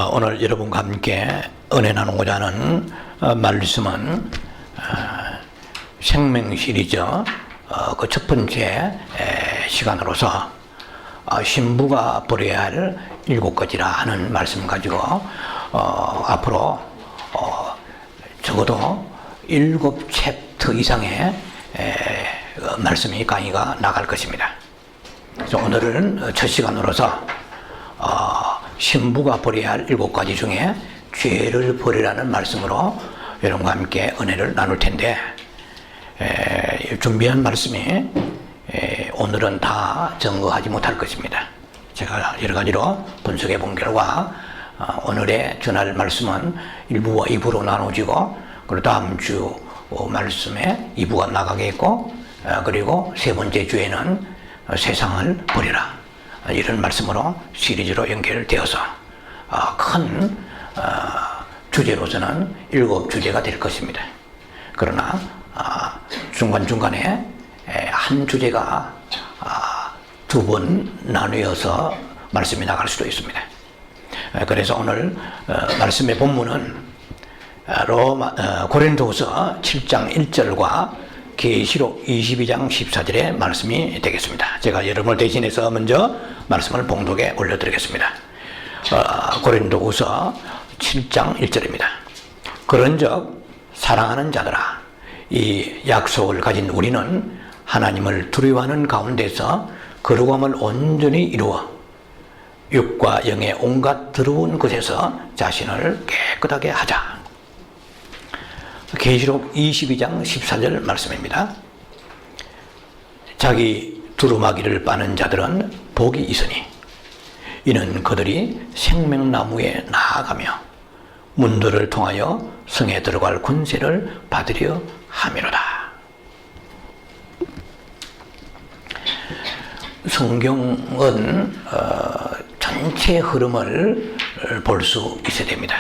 오늘 여러분과 함께 은혜 나누고자 하는 말씀은 생명 시리즈 그 첫 번째 시간으로서 신부가 버려야 할 7가지라 하는 말씀 가지고 앞으로 적어도 7챕터 이상의 말씀이 강의가 나갈 것입니다. 그래서 오늘은 첫 시간으로서 신부가 버려야 할 7가지 중에 죄를 버리라는 말씀으로 여러분과 함께 은혜를 나눌 텐데, 준비한 말씀이 오늘은 다 증거하지 못할 것입니다. 제가 여러 가지로 분석해 본 결과 오늘의 전할 말씀은 1부와 2부로 나눠지고, 그리고 다음 주 말씀에 2부가 나가겠고, 그리고 세 번째 주에는 세상을 버리라, 이런 말씀으로 시리즈로 연결되어서 큰 주제로서는 7주제가 될 것입니다. 그러나 중간중간에 한 주제가 2번 나누어서 말씀이 나갈 수도 있습니다. 그래서 오늘 말씀의 본문은 고린도후서 7장 1절과 계시록 22장 14절의 말씀이 되겠습니다. 제가 여러분을 대신해서 먼저 말씀을 봉독에 올려드리겠습니다. 고린도후서 7장 1절입니다. 그런즉 사랑하는 자들아, 이 약속을 가진 우리는 하나님을 두려워하는 가운데서 거룩함을 온전히 이루어 육과 영의 온갖 더러운 것에서 자신을 깨끗하게 하자. 계시록 22장 14절 말씀입니다. 자기 두루마기를 빠는 자들은 복이 있으니 이는 그들이 생명나무에 나아가며 문들을 통하여 성에 들어갈 권세를 받으려 함이로다. 성경은 전체 흐름을 볼 수 있어야 됩니다.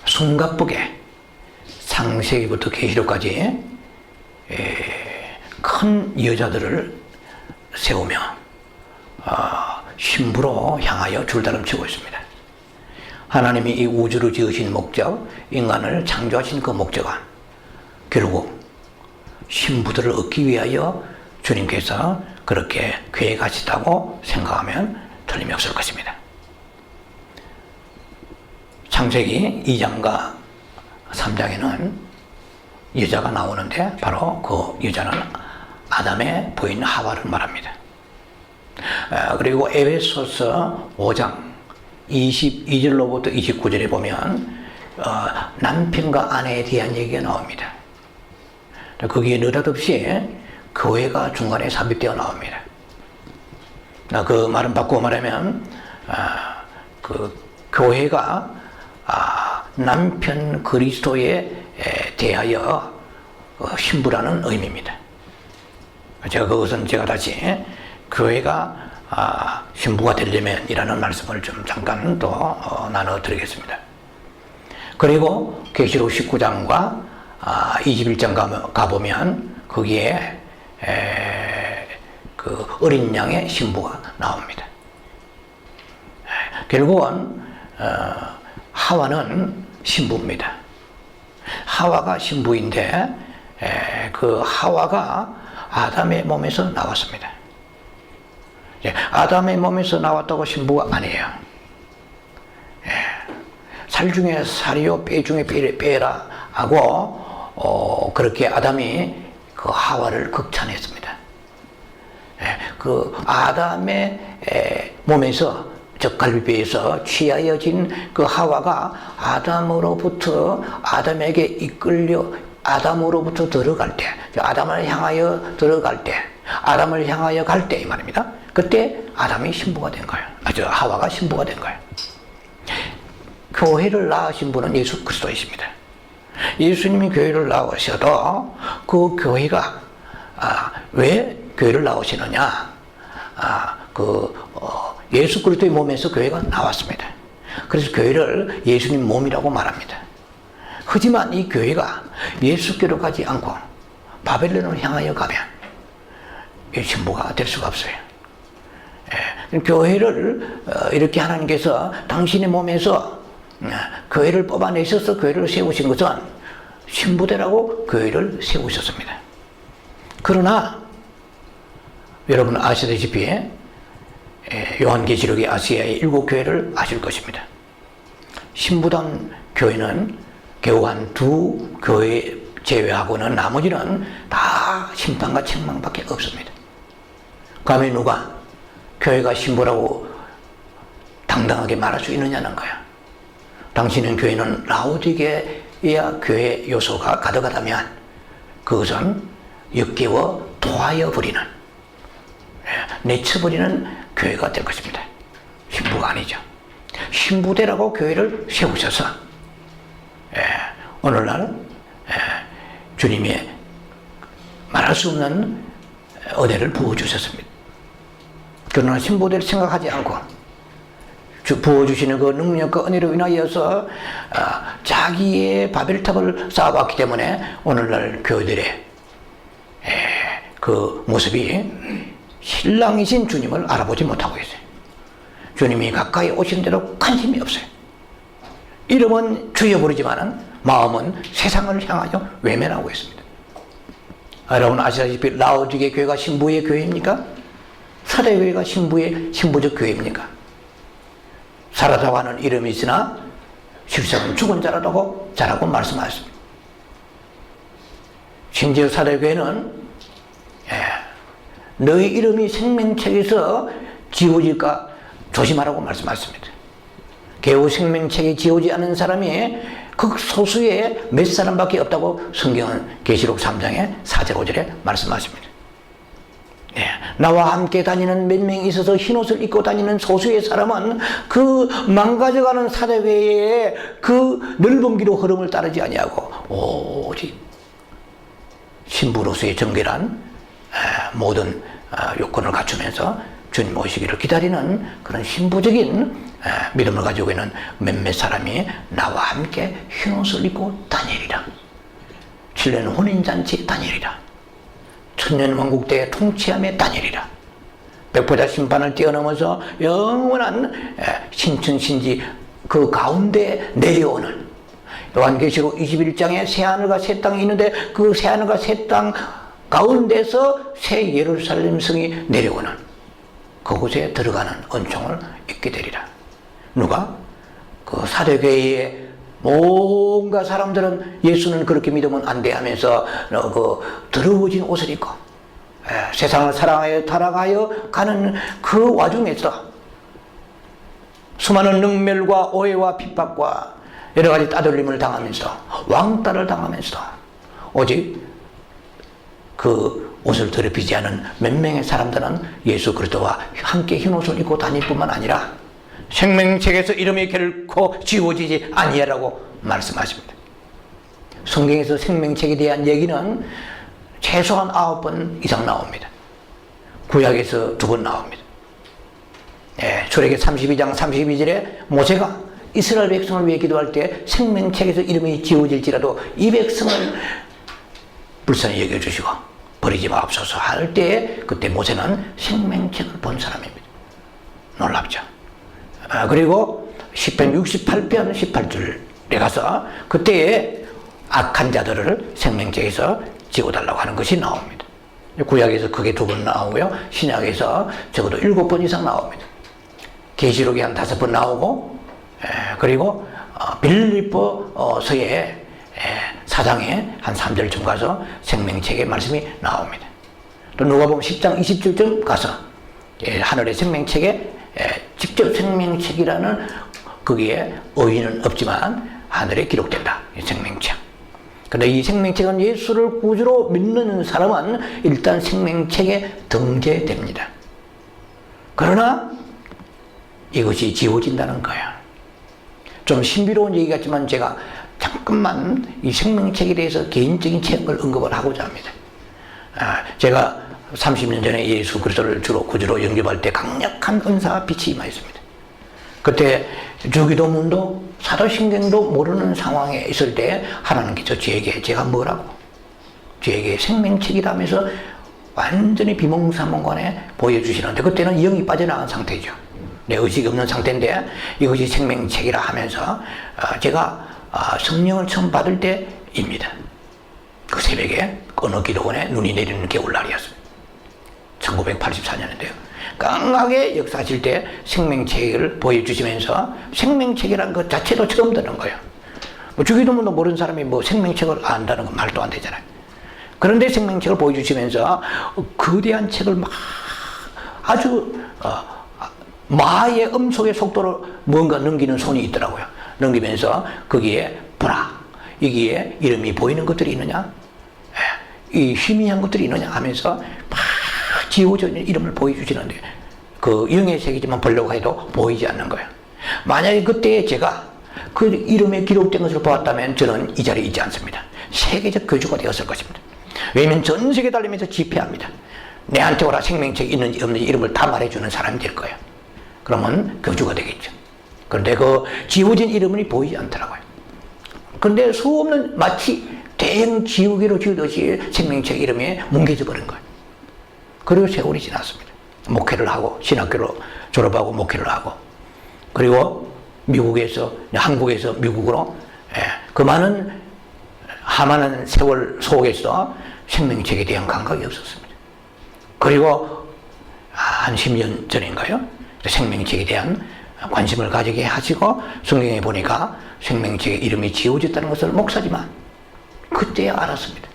숨가쁘게 창세기부터 계시록까지 큰 여자들을 세우며 신부로 향하여 줄다름치고 있습니다. 하나님이 이 우주를 지으신 목적, 인간을 창조하신 그 목적은 결국 신부들을 얻기 위하여 주님께서 그렇게 계획하셨다고 생각하면 틀림이 없을 것입니다. 창세기 2장과 3장에는 여자가 나오는데 바로 그 여자는 아담의 부인 하와를 말합니다. 그리고 에베소서 5장 22절로부터 29절에 보면 남편과 아내에 대한 얘기가 나옵니다. 거기에 느닷없이 교회가 중간에 삽입되어 나옵니다. 그 말은 바꾸어 말하면 그 교회가 남편 그리스도에 대하여 신부라는 의미입니다. 그것은 제가 다시 교회가 신부가 되려면 이라는 말씀을 좀 잠깐 또 나눠 드리겠습니다. 그리고 계시록 19장과 21장 가보면 거기에 그 어린 양의 신부가 나옵니다. 결국은 하와는 신부입니다. 하와가 신부인데 그 하와가 아담의 몸에서 나왔습니다. 아담의 몸에서 나왔다고 신부가 아니에요. 살 중에 살이요 뼈 중에 뼈라 하고 그렇게 아담이 그 하와를 극찬했습니다. 그 아담의 몸에서 즉 갈비뼈에서 취하여진 그 하와가 아담으로부터 아담에게 이끌려 아담으로부터 들어갈 때, 아담을 향하여 들어갈 때, 아담을 향하여 갈 때 이 말입니다. 그때 아담이 신부가 된 거예요. 하와가 신부가 된 거예요. 교회를 낳으신 분은 예수 그리스도이십니다. 예수님이 교회를 낳으셔도 그 교회가 왜 교회를 낳으시느냐? 예수 그리스도의 몸에서 교회가 나왔습니다. 그래서 교회를 예수님 몸이라고 말합니다. 하지만 이 교회가 예수께로 가지 않고 바벨론을 향하여 가면 신부가 될 수가 없어요. 교회를 이렇게 하나님께서 당신의 몸에서 교회를 뽑아내셔서 교회를 세우신 것은 신부대라고 교회를 세우셨습니다. 그러나 여러분 아시다시피 요한계시록의 아시아의 7교회를 아실 것입니다. 신부단 교회는 겨우 한 2교회 제외하고는 나머지는 다 심판과 책망밖에 없습니다. 그러면 누가 교회가 신부라고 당당하게 말할 수 있느냐는 거야. 당신은 교회는 라오디게아 교회 요소가 가득하다면 그것은 역겨워 토하여 버리는, 내쳐버리는 교회가 될 것입니다. 신부가 아니죠. 신부대라고 교회를 세우셔서 오늘날 주님의 말할 수 없는 은혜를 부어주셨습니다. 그러나 신부대를 생각하지 않고 부어주시는 그 능력과 은혜로 인하여서 자기의 바벨탑을 쌓아왔기 때문에 오늘날 교회들의 그 모습이 신랑이신 주님을 알아보지 못하고 있어요. 주님이 가까이 오시는 대로 관심이 없어요. 이름은 주여 부르지만은 마음은 세상을 향하여 외면하고 있습니다. 여러분 아시다시피 라오디게 교회가 신부의 교회입니까? 사대교회가 신부적 교회입니까? 살아다고 하는 이름이 있으나 실상은 죽은 자라고 말씀하셨습니다. 심지어 사대교회는 너희 이름이 생명책에서 지워질까 조심하라고 말씀하셨습니다. 겨우 생명책에 지우지 않은 사람이 극소수의 몇 사람밖에 없다고 성경은 계시록 3장의 4절 5절에 말씀하십니다. 나와 함께 다니는 몇 명이 있어서 흰옷을 입고 다니는 소수의 사람은 그 망가져가는 사대회의 그 넓은 길로 흐름을 따르지 아니하고 오직 신부로서의 정결한 모든 요건을 갖추면서 주님 오시기를 기다리는 그런 신부적인 믿음을 가지고 있는 몇몇 사람이 나와 함께 흰옷을 입고 다니리라. 7년 혼인잔치에 다니리라. 천년왕국대의 통치함에 다니리라. 백보자 심판을 뛰어넘어서 영원한 신천신지 그 가운데 내려오는 요한계시록 21장에 새하늘과 새 땅이 있는데 그 새하늘과 새 땅 가운데서 새 예루살렘 성이 내려오는 그곳에 들어가는 은총을 입게 되리라. 누가? 그 사대교회의 뭔가 사람들은 예수는 그렇게 믿으면 안 돼 하면서 그 더러워진 옷을 입고 세상을 사랑하여 타락하여 가는 그 와중에서 수많은 능멸과 오해와 핍박과 여러 가지 따돌림을 당하면서 왕따를 당하면서 오직 그 옷을 더럽히지 않은 몇 명의 사람들은 예수 그리스도와 함께 흰옷을 입고 다닐 뿐만 아니라 생명책에서 이름이 결코 지워지지 아니하라고 말씀하십니다. 성경에서 생명책에 대한 얘기는 최소한 9번 이상 나옵니다. 구약에서 2번 나옵니다. 출애굽기 32장 32절에 모세가 이스라엘 백성을 위해 기도할 때 생명책에서 이름이 지워질지라도 이 백성을 불쌍히 여겨주시고 버리지 마옵소서 할 때 그때 모세는 생명책을 본 사람입니다. 놀랍죠. 그리고 시편 68편 18절에 가서 그때의 악한 자들을 생명책에서 지워달라고 하는 것이 나옵니다. 구약에서 크게 2번 나오고요. 신약에서 적어도 7번 이상 나옵니다. 계시록이 한 5번 나오고 그리고 빌립보서의 4장에 한 3절쯤 가서 생명책의 말씀이 나옵니다. 또 누가복음 10장 27쯤 가서 하늘의 생명책에 직접 생명책이라는 거기에 의의는 없지만 하늘에 기록된다. 생명책. 그런데 이 생명책은 예수를 구주로 믿는 사람은 일단 생명책에 등재됩니다. 그러나 이것이 지워진다는 거야. 좀 신비로운 얘기 같지만 제가 잠깐만 이 생명책에 대해서 개인적인 체험을 언급을 하고자 합니다. 제가 30년 전에 예수 그리스도를 주로 구주로 영접할 때 강력한 은사와 빛이 임하였습니다. 그때 주기도문도 사도신경도 모르는 상황에 있을 때 하나님께서 저에게 제가 뭐라고 저에게 생명책이라면서 완전히 비몽사몽간에 보여주시는데, 그때는 영이 빠져나간 상태죠. 내 의식이 없는 상태인데 이것이 생명책이라 하면서 제가 성령을 처음 받을 때입니다. 그 새벽에 어느 기도원에 눈이 내리는 겨울날이었습니다. 1984년인데요. 강하게 역사하실 때 생명책을 보여주시면서 생명책이라는 것 자체도 처음 듣는 거예요. 뭐 주기도문도 모르는 사람이 뭐 생명책을 안다는 건 말도 안 되잖아요. 그런데 생명책을 보여주시면서 거대한 책을 막 아주 마의 음속의 속도로 뭔가 넘기는 손이 있더라고요. 넘기면서 거기에 보라, 여기에 이름이 보이는 것들이 있느냐, 이 희미한 것들이 있느냐 하면서 막 지워져 있는 이름을 보여주시는데, 그 영의 세계지만 보려고 해도 보이지 않는 거예요. 만약에 그때 제가 그 이름에 기록된 것을 보았다면 저는 이 자리에 있지 않습니다. 세계적 교주가 되었을 것입니다. 왜냐하면 전 세계 달리면서 집회합니다. 내한테 오라, 생명책이 있는지 없는지 이름을 다 말해주는 사람이 될 거예요. 그러면 교주가 되겠죠. 그런데 그 지워진 이름이 보이지 않더라고요. 그런데 수없는 마치 대형 지우개로 지우듯이 생명책 이름이 뭉개져 버린 거예요. 그리고 세월이 지났습니다. 목회를 하고 신학교를 졸업하고 목회를 하고, 그리고 미국에서 한국에서 미국으로 그 많은 세월 속에서 생명책에 대한 감각이 없었습니다. 그리고 한 10년 전인가요? 생명책에 대한 관심을 가지게 하시고 성경에 보니까 생명책의 이름이 지워졌다는 것을 목사지만 그때야 알았습니다.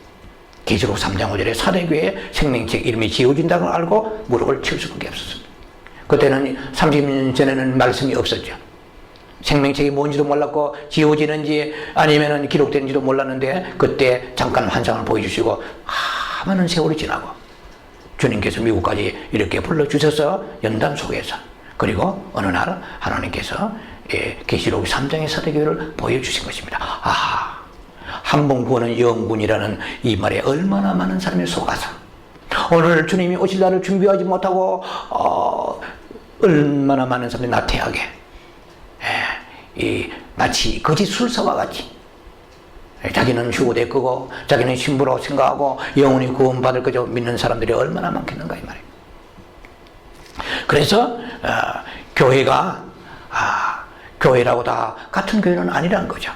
계시록 3장 5절에 사대교회에 생명책 이름이 지워진다고 알고 무릎을 칠 수밖에 없었습니다. 그때는 30년 전에는 말씀이 없었죠. 생명책이 뭔지도 몰랐고 지워지는지 아니면 기록되는지도 몰랐는데 그때 잠깐 환상을 보여주시고 많은 세월이 지나고 주님께서 미국까지 이렇게 불러주셔서 연단 속에서, 그리고 어느 날 하나님께서 계시록 3장의 사대교회를 보여주신 것입니다. 한 번 구원은 영군이라는 이 말에 얼마나 많은 사람이 속아서 오늘 주님이 오실 날을 준비하지 못하고 얼마나 많은 사람이 나태하게 마치 거짓 술사와 같이 자기는 휴고될 거고 자기는 신부라고 생각하고 영원히 구원받을 거죠 믿는 사람들이 얼마나 많겠는가 이 말이에요. 그래서 교회가 교회라고 다 같은 교회는 아니라는 거죠.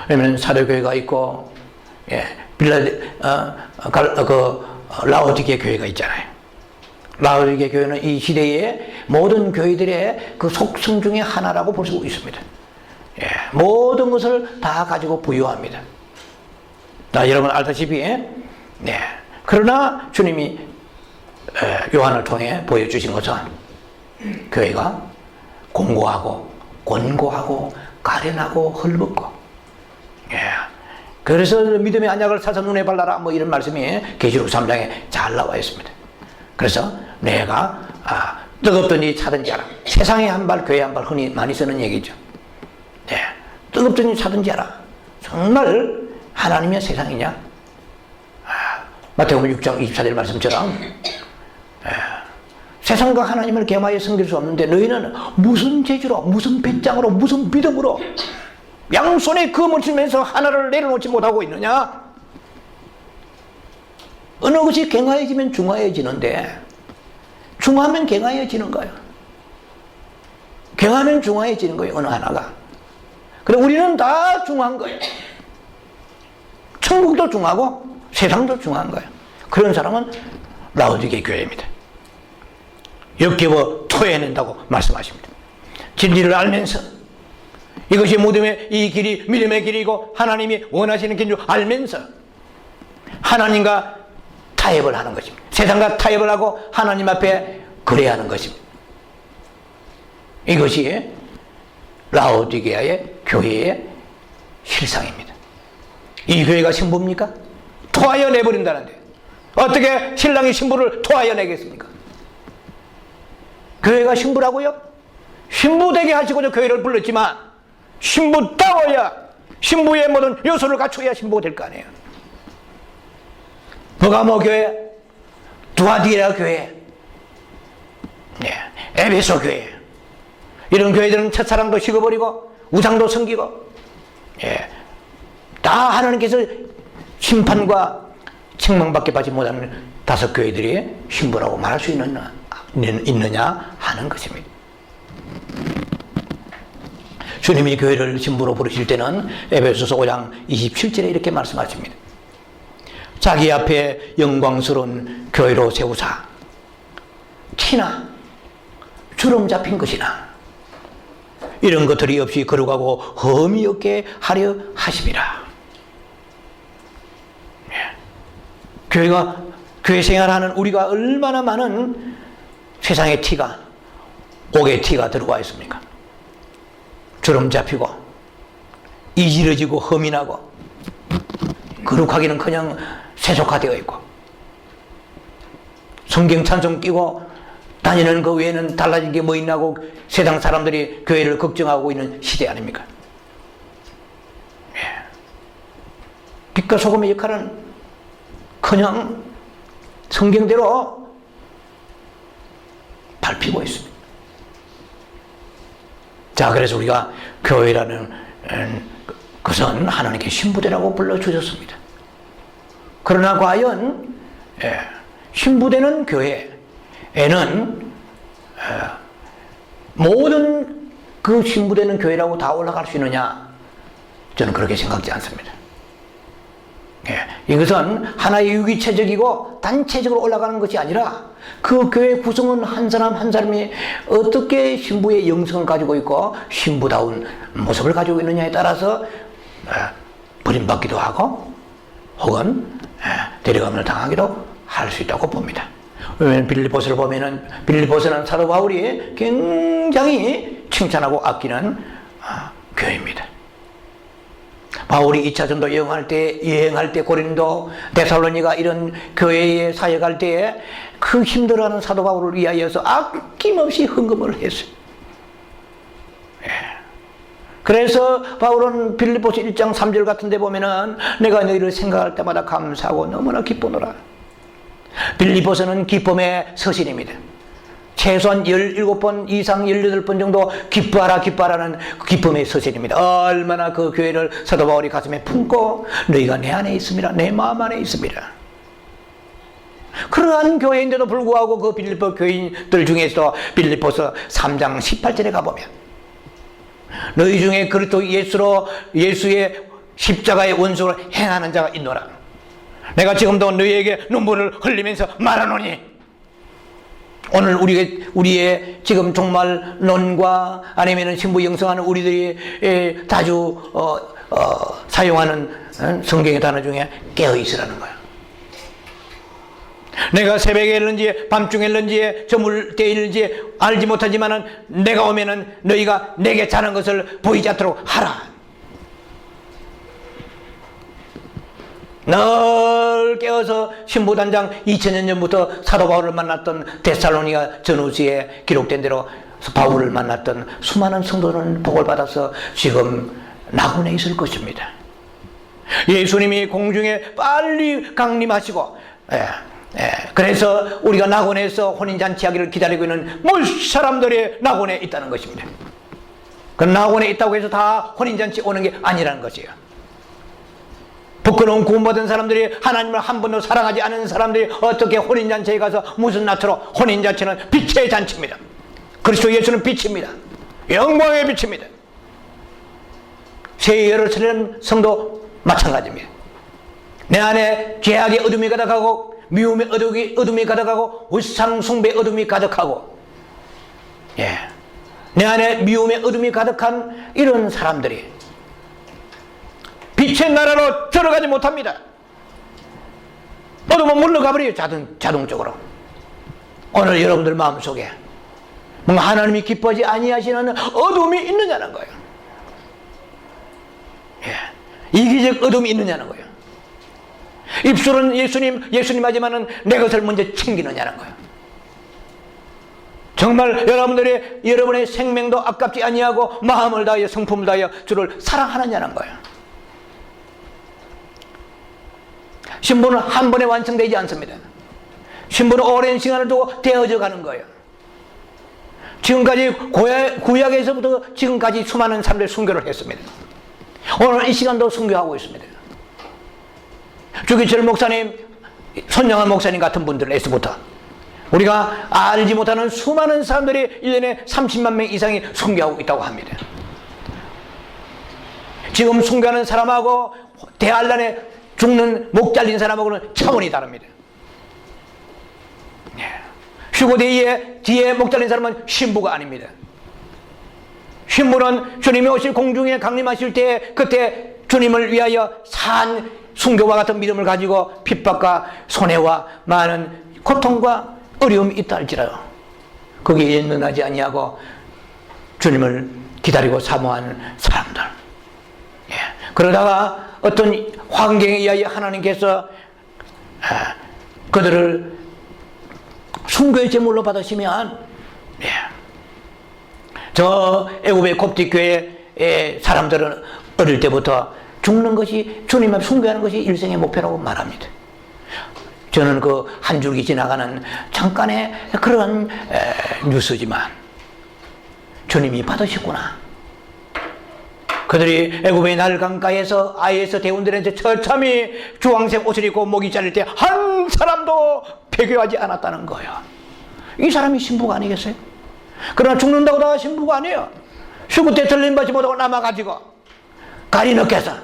왜냐하면 사도교회가 있고 라오디게 교회가 있잖아요. 라오디게 교회는 이 시대의 모든 교회들의 그 속성 중에 하나라고 볼 수 있습니다. 모든 것을 다 가지고 부유합니다. 여러분 알다시피 그러나 주님이 요한을 통해 보여주신 것은 교회가 공고하고 권고하고 가련하고 헐벗고, 그래서 믿음의 언약을 사서 눈에 발라라 뭐 이런 말씀이 계시록 3장에 잘 나와 있습니다. 그래서 내가 뜨겁든지 차든지 하라. 세상에 한 발 교회 한 발 흔히 많이 쓰는 얘기죠. 뜨겁든지 차든지 하라. 정말 하나님의 세상이냐? 마태복음 6장 24절 말씀처럼 세상과 하나님을 겸하여 섬길 수 없는데 너희는 무슨 재주로, 무슨 배짱으로, 무슨 믿음으로 양손에 금을 쥐면서 하나를 내려놓지 못하고 있느냐? 어느 것이 갱하여지면 중하여지는데 중하면 갱하여지는 거예요. 갱하면 중하여지는 거예요. 어느 하나가. 그래 우리는 다 중한 거예요. 천국도 중하고 세상도 중한 거예요. 그런 사람은 라오디게 교회입니다. 역겨워 토해낸다고 말씀하십니다. 진리를 알면서 이것이 믿음의 이 길이 믿음의 길이고 하나님이 원하시는 길인 줄 알면서 하나님과 타협을 하는 것입니다. 세상과 타협을 하고 하나님 앞에 거래하는 것입니다. 이것이 라오디게아의 교회의 실상입니다. 이 교회가 신부입니까? 토하여 내버린다는데 어떻게 신랑이 신부를 토하여 내겠습니까? 교회가 신부라고요? 신부 되게 하시고자 교회를 불렀지만 신부다워야 신부의 모든 요소를 갖춰야 신부가 될 거 아니에요. 버가모 교회, 두아디라 교회, 에베소 교회, 이런 교회들은 첫사랑도 식어버리고 우상도 섬기고 다 하나님께서 심판과 책망밖에 받지 못하는 다섯 교회들이 신부라고 말할 수 있느냐 하는 것입니다. 주님이 교회를 신부로 부르실 때는 에베소서 5장 27절에 이렇게 말씀하십니다. 자기 앞에 영광스러운 교회로 세우사 티나 주름 잡힌 것이나 이런 것들이 없이 거룩하고 흠이 없게 하려 하심이라. 교회 생활하는 우리가 얼마나 많은 세상의 티가, 옥의 티가 들어와 있습니까? 주름 잡히고 이지러지고 흠이 나고 거룩하기는 그냥 세속화되어 있고 성경 찬송 끼고 다니는 그 외에는 달라진 게 뭐 있나고 세상 사람들이 교회를 걱정하고 있는 시대 아닙니까? 빛과 소금의 역할은 그냥 성경대로 밟히고 있습니다. 자, 그래서 우리가 교회라는 것은 하나님께 신부되라고 불러주셨습니다. 그러나 과연 신부되는 교회에는 모든 그 신부되는 교회라고 다 올라갈 수 있느냐? 저는 그렇게 생각지 않습니다. 이것은 하나의 유기체적이고 단체적으로 올라가는 것이 아니라 그 교회 구성은 한 사람 한 사람이 어떻게 신부의 영성을 가지고 있고 신부다운 모습을 가지고 있느냐에 따라서 버림받기도 하고 혹은 데려감을 당하기도 할 수 있다고 봅니다. 왜냐하면 빌립보서를 보면은 빌립보서는 사도 바울이 굉장히 칭찬하고 아끼는 교회입니다. 바울이 2차 전도 여행할 때 고린도, 데살로니가 이런 교회에 사역할 때에 그 힘들어하는 사도 바울을 위하여서 아낌없이 헌금을 했어요. 그래서 바울은 빌립보서 1장 3절 같은 데 보면은 내가 너희를 생각할 때마다 감사하고 너무나 기쁘노라. 빌립보서는 기쁨의 서신입니다. 최소한 17번 이상 18번 정도 기뻐하라는 기쁨의 서신입니다. 얼마나 그 교회를 사도 바울이 가슴에 품고 너희가 내 안에 있습니다. 내 마음 안에 있습니다. 그러한 교회인데도 불구하고 그 빌립보 교인들 중에서 빌립보서 3장 18절에 가보면 너희 중에 그리스도 예수의 십자가의 원수를 행하는 자가 있노라. 내가 지금도 너희에게 눈물을 흘리면서 말하노니 오늘 우리의 지금 정말 논과 아니면 신부 영성하는 우리들이 자주 사용하는 성경의 단어 중에 깨어있으라는 거야. 내가 새벽에 일는지 밤중에 일는지 저물 때 일는지 알지 못하지만은 내가 오면은 너희가 내게 자는 것을 보이지 않도록 하라. 늘 깨어서 신부단장 2000년 전부터 사도 바울을 만났던 데살로니가 전후시에 기록된 대로 바울을 만났던 수많은 성도는 복을 받아서 지금 낙원에 있을 것입니다. 예수님이 공중에 빨리 강림하시고 그래서 우리가 낙원에서 혼인잔치하기를 기다리고 있는 모든 사람들이 낙원에 있다는 것입니다. 그 낙원에 있다고 해서 다 혼인잔치 오는 게 아니라는 것이에요. 부끄러운 구원받은 사람들이 하나님을 한 번도 사랑하지 않은 사람들이 어떻게 혼인잔치에 가서 무슨 낯으로, 혼인잔치는 빛의 잔치입니다. 그리스도 예수는 빛입니다. 영광의 빛입니다. 새 예루살렘 성도 마찬가지입니다. 내 안에 죄악의 어둠이 가득하고 미움의 어둠이 가득하고 우상 숭배의 어둠이 가득하고 내 안에 미움의 어둠이 가득한 이런 사람들이 빛의 나라로 들어가지 못합니다. 어둠은 물러가 버려요. 자동적으로. 오늘 여러분들 마음속에 뭔가 하나님이 기뻐하지 아니하시는 어둠이 있느냐는 거예요. 이기적 어둠이 있느냐는 거예요. 입술은 예수님 하지만은 내 것을 먼저 챙기느냐는 거예요. 정말 여러분의 생명도 아깝지 아니하고 마음을 다하여 성품을 다하여 주를 사랑하느냐는 거예요. 신부는 한 번에 완성되지 않습니다. 신부는 오랜 시간을 두고 되어져 가는 거예요. 지금까지 구약에서부터 지금까지 수많은 사람들이 순교를 했습니다. 오늘 이 시간도 순교하고 있습니다. 주기철 목사님 손영환 목사님 같은 분들에서부터 우리가 알지 못하는 수많은 사람들이 1년에 30만 명 이상이 순교하고 있다고 합니다. 지금 순교하는 사람하고 대환란에 죽는 목 잘린 사람하고는 차원이 다릅니다. 휴거대에 뒤에 목 잘린 사람은 신부가 아닙니다. 신부는 주님이 오실 공중에 강림하실 때 그때 주님을 위하여 산 순교와 같은 믿음을 가지고 핍박과 손해와 많은 고통과 어려움이 있다 할지라도 거기에 연연하지 아니하고 주님을 기다리고 사모하는 사람들. 그러다가 어떤 환경에 의하여 하나님께서 그들을 순교의 제물로 받으시면 저 애굽의 koptic 교회의 사람들은 어릴 때부터 죽는 것이 주님 앞에 순교하는 것이 일생의 목표라고 말합니다. 저는 그 한 줄기 지나가는 잠깐의 그런 뉴스지만 주님이 받으셨구나. 그들이 애굽의 날강가에서 아이에서 대운들한테 처참히 주황색 옷을 입고 목이 잘릴 때 한 사람도 배교하지 않았다는 거예요. 이 사람이 신부가 아니겠어요? 그러나 죽는다고 다 신부가 아니에요. 휴구 때 들림받지 못하고 남아가지고 가리 넣겠어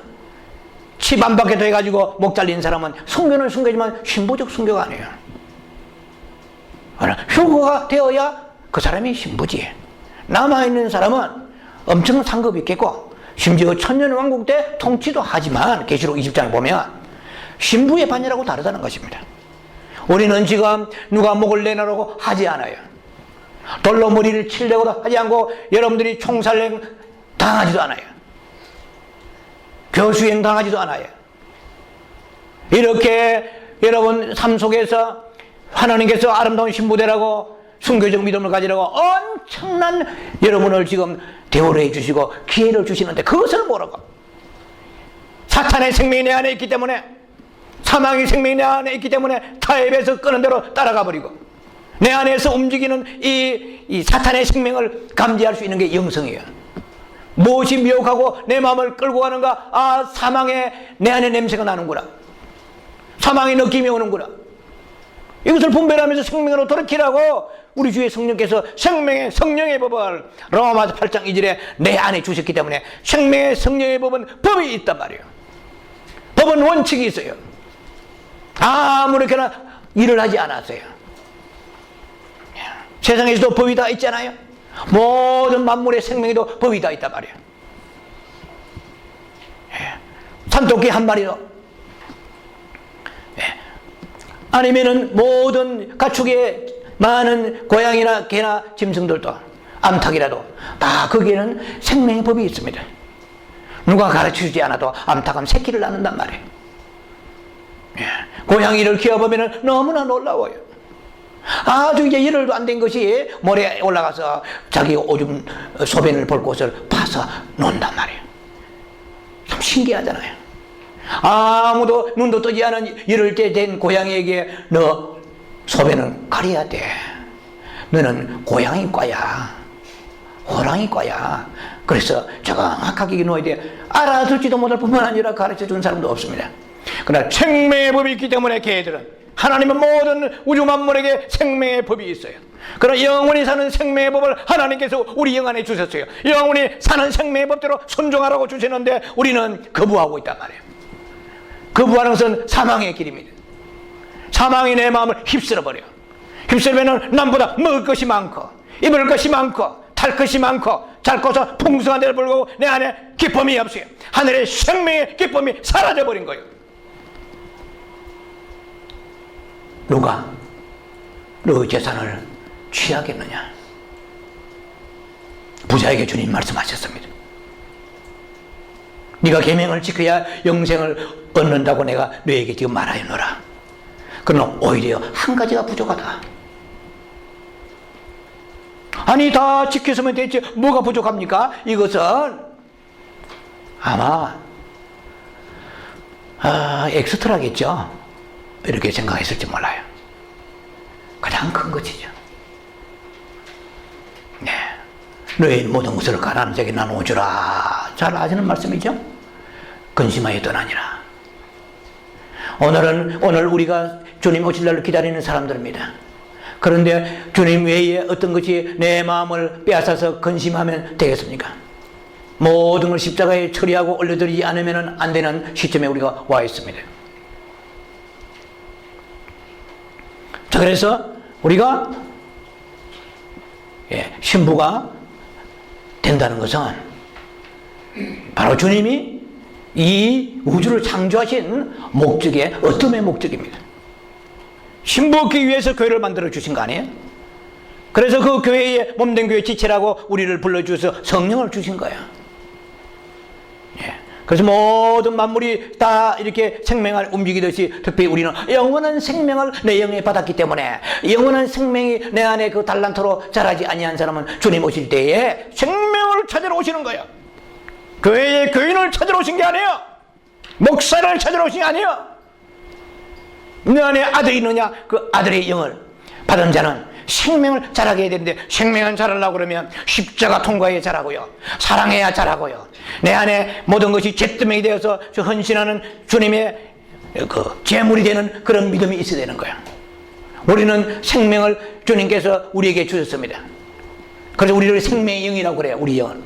칩 안 받게 돼가지고 목 잘린 사람은 순교는 순교지만 신부적 순교가 아니에요. 휴거가 되어야 그 사람이 신부지. 남아있는 사람은 엄청 상급이 있겠고 심지어 천년왕국 때 통치도 하지만 계시록 20장을 보면 신부의 반열하고 다르다는 것입니다. 우리는 지금 누가 목을 내놓으라고 하지 않아요. 돌로 머리를 치려고도 하지 않고 여러분들이 총살행 당하지도 않아요. 교수행 당하지도 않아요. 이렇게 여러분 삶 속에서 하나님께서 아름다운 신부되라고 순교적 믿음을 가지라고 엄청난 여러분을 지금 대우를 해주시고 기회를 주시는데 그것을 모르고 사탄의 생명이 내 안에 있기 때문에 사망의 생명이 내 안에 있기 때문에 타협에서 끄는 대로 따라가 버리고 내 안에서 움직이는 이 사탄의 생명을 감지할 수 있는 게 영성이에요. 무엇이 미혹하고 내 마음을 끌고 가는가? 아, 사망의 내 안에 냄새가 나는구나. 사망의 느낌이 오는구나. 이것을 분별하면서 생명으로 돌이키라고 우리 주의 성령께서 생명의 성령의 법을 로마서 8장 2절에 내 안에 주셨기 때문에 생명의 성령의 법은 법이 있단 말이에요. 법은 원칙이 있어요. 아무렇게나 일을 하지 않았어요. 세상에서도 법이 다 있잖아요. 모든 만물의 생명에도 법이 다 있단 말이에요. 산토끼 한 마리도 아니면은 모든 가축의 많은 고양이나 개나 짐승들도 암탉이라도 다 거기에는 생명의 법이 있습니다. 누가 가르쳐주지 않아도 암탉은 새끼를 낳는단 말이에요. 고양이를 키워보면 너무나 놀라워요. 아주 이제 열흘도 안 된 것이 모래에 올라가서 자기 오줌 소변을 볼 곳을 파서 논단 말이에요. 참 신기하잖아요. 아무도 눈도 뜨지 않은 열흘 때 된 고양이에게 너 소변은 가려야 돼. 너는 고양이과야. 호랑이과야. 그래서 정확하게 놓아야 돼. 알아듣지도 못할 뿐만 아니라 가르쳐준 사람도 없습니다. 그러나 생명의 법이 있기 때문에 개들은 하나님은 모든 우주 만물에게 생명의 법이 있어요. 그러나 영원히 사는 생명의 법을 하나님께서 우리 영 안에 주셨어요. 영원히 사는 생명의 법대로 순종하라고 주시는데 우리는 거부하고 있단 말이에요. 거부하는 것은 사망의 길입니다. 사망이 내 마음을 휩쓸어버려. 휩쓸면 남보다 먹을 것이 많고 입을 것이 많고 탈 것이 많고 잘 커서 풍성한 데를 불구하고 내 안에 기쁨이 없어요. 하늘의 생명의 기쁨이 사라져버린 거예요. 누가 너의 재산을 취하겠느냐? 부자에게 주님 말씀하셨습니다. 네가 계명을 지켜야 영생을 얻는다고 내가 너에게 지금 말하였노라. 그러나 오히려 한 가지가 부족하다. 아니 다 지켰으면 됐지 뭐가 부족합니까? 이것은 아마 엑스트라겠죠. 이렇게 생각했을지 몰라요. 가장 큰 것이죠. 네. 너희 모든 것을 가난한 자에게 나누어주라. 잘 아시는 말씀이죠? 근심하여 떠나니라. 오늘 우리가 주님 오실 날을 기다리는 사람들입니다. 그런데 주님 외에 어떤 것이 내 마음을 빼앗아서 근심하면 되겠습니까? 모든 걸 십자가에 처리하고 올려드리지 않으면 안 되는 시점에 우리가 와 있습니다. 자, 그래서 우리가 신부가 된다는 것은 바로 주님이 이 우주를 창조하신 목적의 어둠의 목적입니다. 신부얻기 위해서 교회를 만들어 주신 거 아니에요? 그래서 그 교회의 몸된 교회 지체라고 우리를 불러주셔서 성령을 주신 거야. 그래서 모든 만물이 다 이렇게 생명을 움직이듯이 특별히 우리는 영원한 생명을 내 영에 받았기 때문에 영원한 생명이 내 안에 그 달란트로 자라지 아니한 사람은 주님 오실 때에 생명을 찾으러 오시는 거예요. 교회의 교인을 찾으러 오신 게 아니에요. 목사를 찾으러 오신 게 아니에요. 내 안에 아들이 있느냐? 그 아들의 영을 받은 자는 생명을 자라게 해야 되는데, 생명을 자라려고 그러면 십자가 통과해야 자라고요, 사랑해야 자라고요, 내 안에 모든 것이 잿더미가 되어서 헌신하는 주님의 그 제물이 되는 그런 믿음이 있어야 되는 거예요. 우리는 생명을 주님께서 우리에게 주셨습니다. 그래서 우리를 생명의 영이라고 그래요. 우리 영은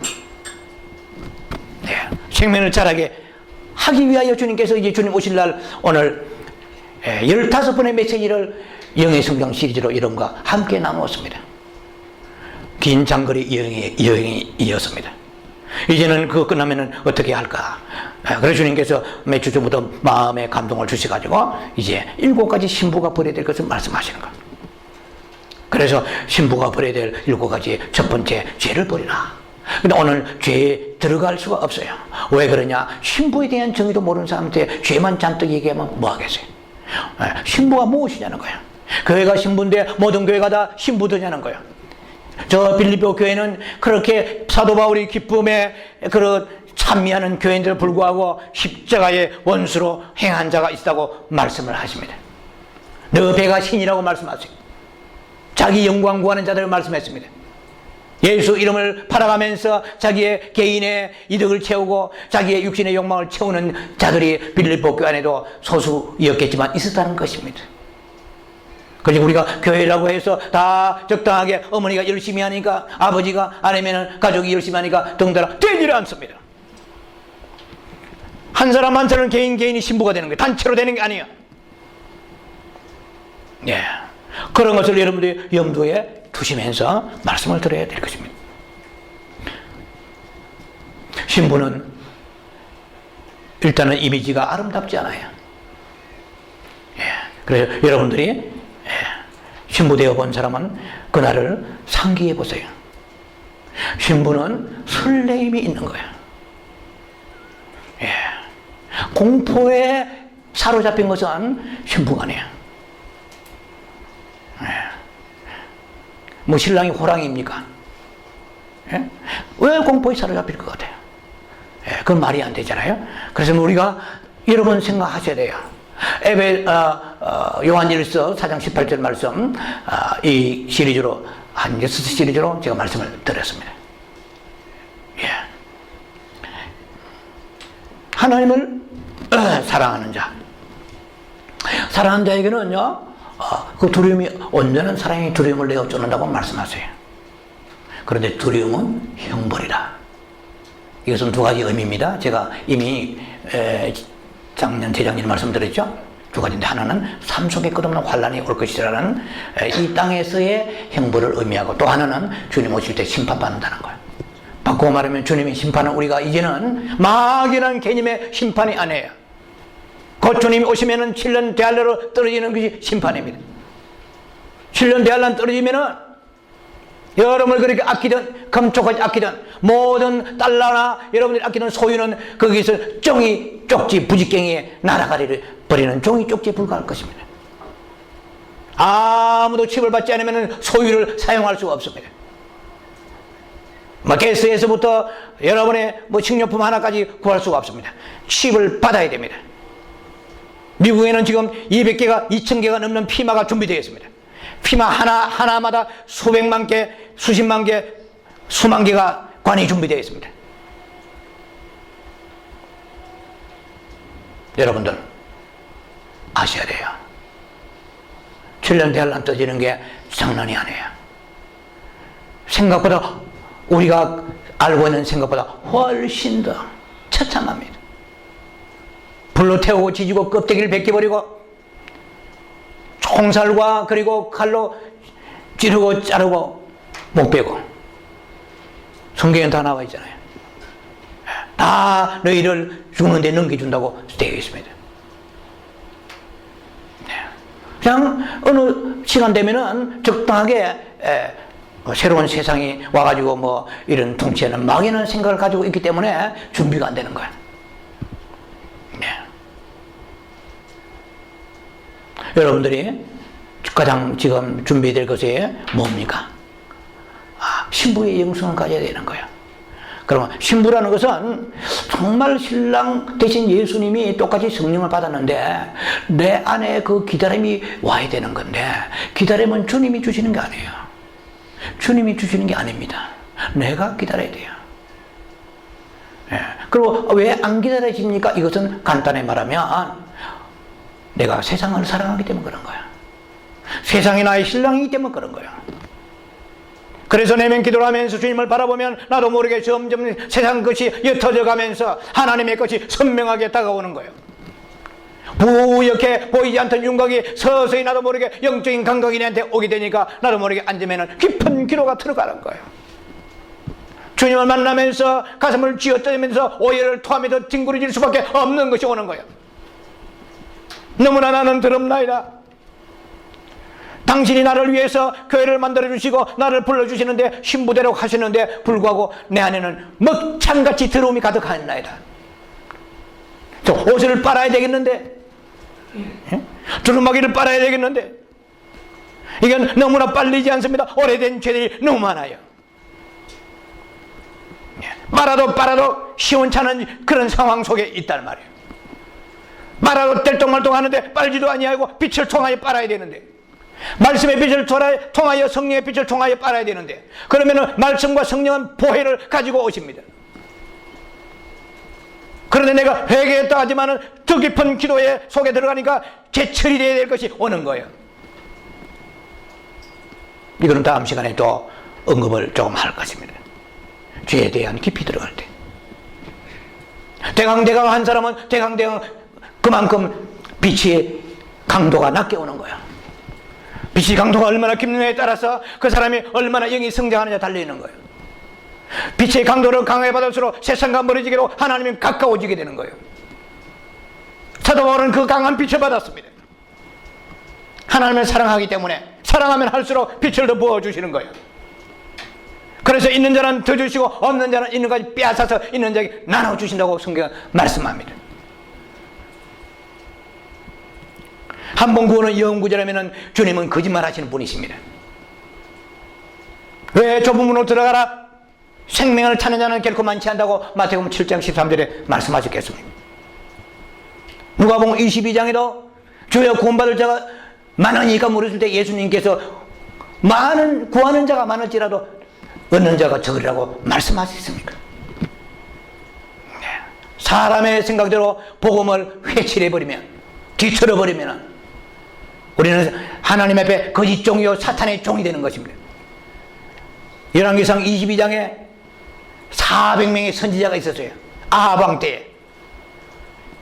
생명을 자라게 하기 위하여 주님께서 이제 주님 오실 날 오늘 15번의 메시지를 영의 성경 시리즈로 여러분과 함께 나누었습니다. 긴 장거리 여행이 이었습니다. 이제는 그거 끝나면은 어떻게 할까? 그래서 주님께서 몇 주 전부터 마음에 감동을 주셔가지고 이제 7가지 신부가 버려야 될 것을 말씀하시는 거예요. 그래서 신부가 버려야 될 7가지 첫 번째, 죄를 버리라. 근데 오늘 죄에 들어갈 수가 없어요. 왜 그러냐? 신부에 대한 정의도 모르는 사람한테 죄만 잔뜩 얘기하면 뭐 하겠어요? 신부가 무엇이냐는 거예요. 교회가 신부인데 모든 교회가 다 신부더냐는 거예요. 저 빌립보 교회는 그렇게 사도 바울이 기쁨에 그런 찬미하는 교회인들 불구하고 십자가의 원수로 행한 자가 있다고 말씀을 하십니다. 너 배가 신이라고 말씀하세요. 자기 영광 구하는 자들을 말씀했습니다. 예수 이름을 팔아가면서 자기의 개인의 이득을 채우고 자기의 육신의 욕망을 채우는 자들이 빌립보 교회 안에도 소수였겠지만 있었다는 것입니다. 그래서 우리가 교회라고 해서 다 적당하게 어머니가 열심히 하니까, 아버지가 아니면 가족이 열심히 하니까 덩달아 되지를 않습니다. 한 사람 한 사람 개인이 신부가 되는 거예요. 단체로 되는 게 아니에요. 그런 것을 여러분들이 염두에 두시면서 말씀을 드려야 될 것입니다. 신부는 일단은 이미지가 아름답지 않아요. 그래서 여러분들이 신부 되어 본 사람은 그날을 상기해 보세요. 신부는 설레임이 있는 거예요. 공포에 사로잡힌 것은 신부가 아니에요. 뭐 신랑이 호랑이입니까? 왜 공포에 사로잡힐 것 같아요? 그건 말이 안 되잖아요. 그래서 우리가 여러분 생각하셔야 돼요. 요한일서 4장 18절 말씀, 이 시리즈로 한 6시리즈로 제가 말씀을 드렸습니다. 하나님을 사랑하는 자, 사랑하는 자에게는요, 그 두려움이, 온전한 사랑이 두려움을 내어 쫓는다고 말씀하세요. 그런데 두려움은 형벌이다. 이것은 2가지 의미입니다. 제가 이미 작년, 재작년에 말씀드렸죠. 2가지인데, 하나는 삶 속에 끝없는 환란이 올 것이라는 이 땅에서의 형벌을 의미하고, 또 하나는 주님 오실 때 심판받는다는 거예요. 바꾸어 말하면 주님의 심판은 우리가 이제는 막연한 개념의 심판이 아니에요. 곧 주님이 오시면은 7년 대할례로 떨어지는 것이 심판입니다. 7년 대할란 떨어지면은 여러분을 그렇게 아끼던, 금쪽까지 아끼던 모든 달러나 여러분들이 아끼던 소유는 거기서 종이 쪽지 부직갱이에 날아가리를 버리는 종이 쪽지에 불과할 것입니다. 아무도 칩을 받지 않으면 소유를 사용할 수가 없습니다. 가스에서부터 여러분의 식료품 하나까지 구할 수가 없습니다. 칩을 받아야 됩니다. 미국에는 지금 200개가 2000개가 넘는 피마가 준비되어 있습니다. 피마 하나마다 수백만 개, 수십만 개, 수만 개가 관이 준비되어 있습니다. 여러분들, 아셔야 돼요. 7년 대환란 떠지는 게 장난이 아니에요. 생각보다, 우리가 알고 있는 생각보다 훨씬 더 처참합니다. 불로 태우고 지지고 껍데기를 벗겨버리고 총살과 그리고 칼로 찌르고 자르고 못 빼고, 성경에 다 나와 있잖아요. 다 너희를 죽는데 넘겨준다고 되어 있습니다. 그냥 어느 시간 되면은 적당하게 새로운 세상이 와가지고 뭐 이런 통치하는 막연한 생각을 가지고 있기 때문에 준비가 안 되는 거예요. 여러분들이 가장 지금 준비될 것이 뭡니까? 신부의 영성을 가져야 되는 거예요. 그러면 신부라는 것은 정말 신랑 대신 예수님이 똑같이 성령을 받았는데 내 안에 그 기다림이 와야 되는 건데, 기다림은 주님이 주시는 게 아니에요. 주님이 주시는 게 아닙니다. 내가 기다려야 돼요. 그리고 왜 안 기다려집니까? 이것은 간단히 말하면 내가 세상을 사랑하기 때문에 그런 거야. 세상이 나의 신랑이기 때문에 그런 거야. 그래서 내면 기도를 하면서 주님을 바라보면 나도 모르게 점점 세상 것이 옅어져 가면서 하나님의 것이 선명하게 다가오는 거예요. 부옇게 보이지 않던 윤곽이 서서히 나도 모르게 영적인 감각이 내한테 오게 되니까 나도 모르게 앉으면 깊은 기도가 들어가는 거예요. 주님을 만나면서 가슴을 쥐어짜면서 오해를 토하면서 뒹구려질 수밖에 없는 것이 오는 거예요. 너무나 나는 더럽나이다. 당신이 나를 위해서 교회를 만들어주시고 나를 불러주시는데 신부대로 하시는데 불구하고 내 안에는 먹창같이 더러움이 가득하나이다. 저 옷을 빨아야 되겠는데, 두루마기를 빨아야 되겠는데, 이건 너무나 빨리지 않습니다. 오래된 죄들이 너무 많아요. 빨아도 시원찮은 그런 상황 속에 있단 말이에요. 빨아도 뗄똥말똥 하는데 빨지도 아니하고 빛을 통하여 빨아야 되는데, 말씀의 빛을 통하여 성령의 빛을 통하여 빨아야 되는데, 그러면은 말씀과 성령은 보혜를 가지고 오십니다. 그런데 내가 회개했다 하지만은 더 깊은 기도의 속에 들어가니까 제철이 되어야 될 것이 오는 거예요. 이거는 다음 시간에 또 언급을 조금 할 것입니다. 죄에 대한 깊이 들어갈 때. 대강대강 한 사람은 대강대강 그만큼 빛의 강도가 낮게 오는 거예요. 빛의 강도가 얼마나 깊느냐에 따라서 그 사람이 얼마나 영이 성장하느냐 달려있는 거예요. 빛의 강도를 강하게 받을수록 세상과 멀어지기로 하나님이 가까워지게 되는 거예요. 사도 바울은 그 강한 빛을 받았습니다. 하나님을 사랑하기 때문에 사랑하면 할수록 빛을 더 부어주시는 거예요. 그래서 있는 자는 더 주시고 없는 자는 있는 것까지 빼앗아서 있는 자에게 나눠주신다고 성경은 말씀합니다. 한 번 구원은 영구제라면 주님은 거짓말 하시는 분이십니다. 왜 좁은 문으로 들어가라 생명을 찾는 자는 결코 많지 않다고 마태복음 7장 13절에 말씀하셨겠습니까? 누가복음 22장에도 주여 구원받을 자가 많으니까 물었을 때 예수님께서 많은 구하는 자가 많을지라도 얻는 자가 적으리라고 말씀하셨습니까? 사람의 생각대로 복음을 회칠해버리면, 뒤틀어버리면 우리는 하나님 앞에 거짓 종이요 사탄의 종이 되는 것입니다. 열왕기상 22장에 400명의 선지자가 있었어요. 아합 왕 때에.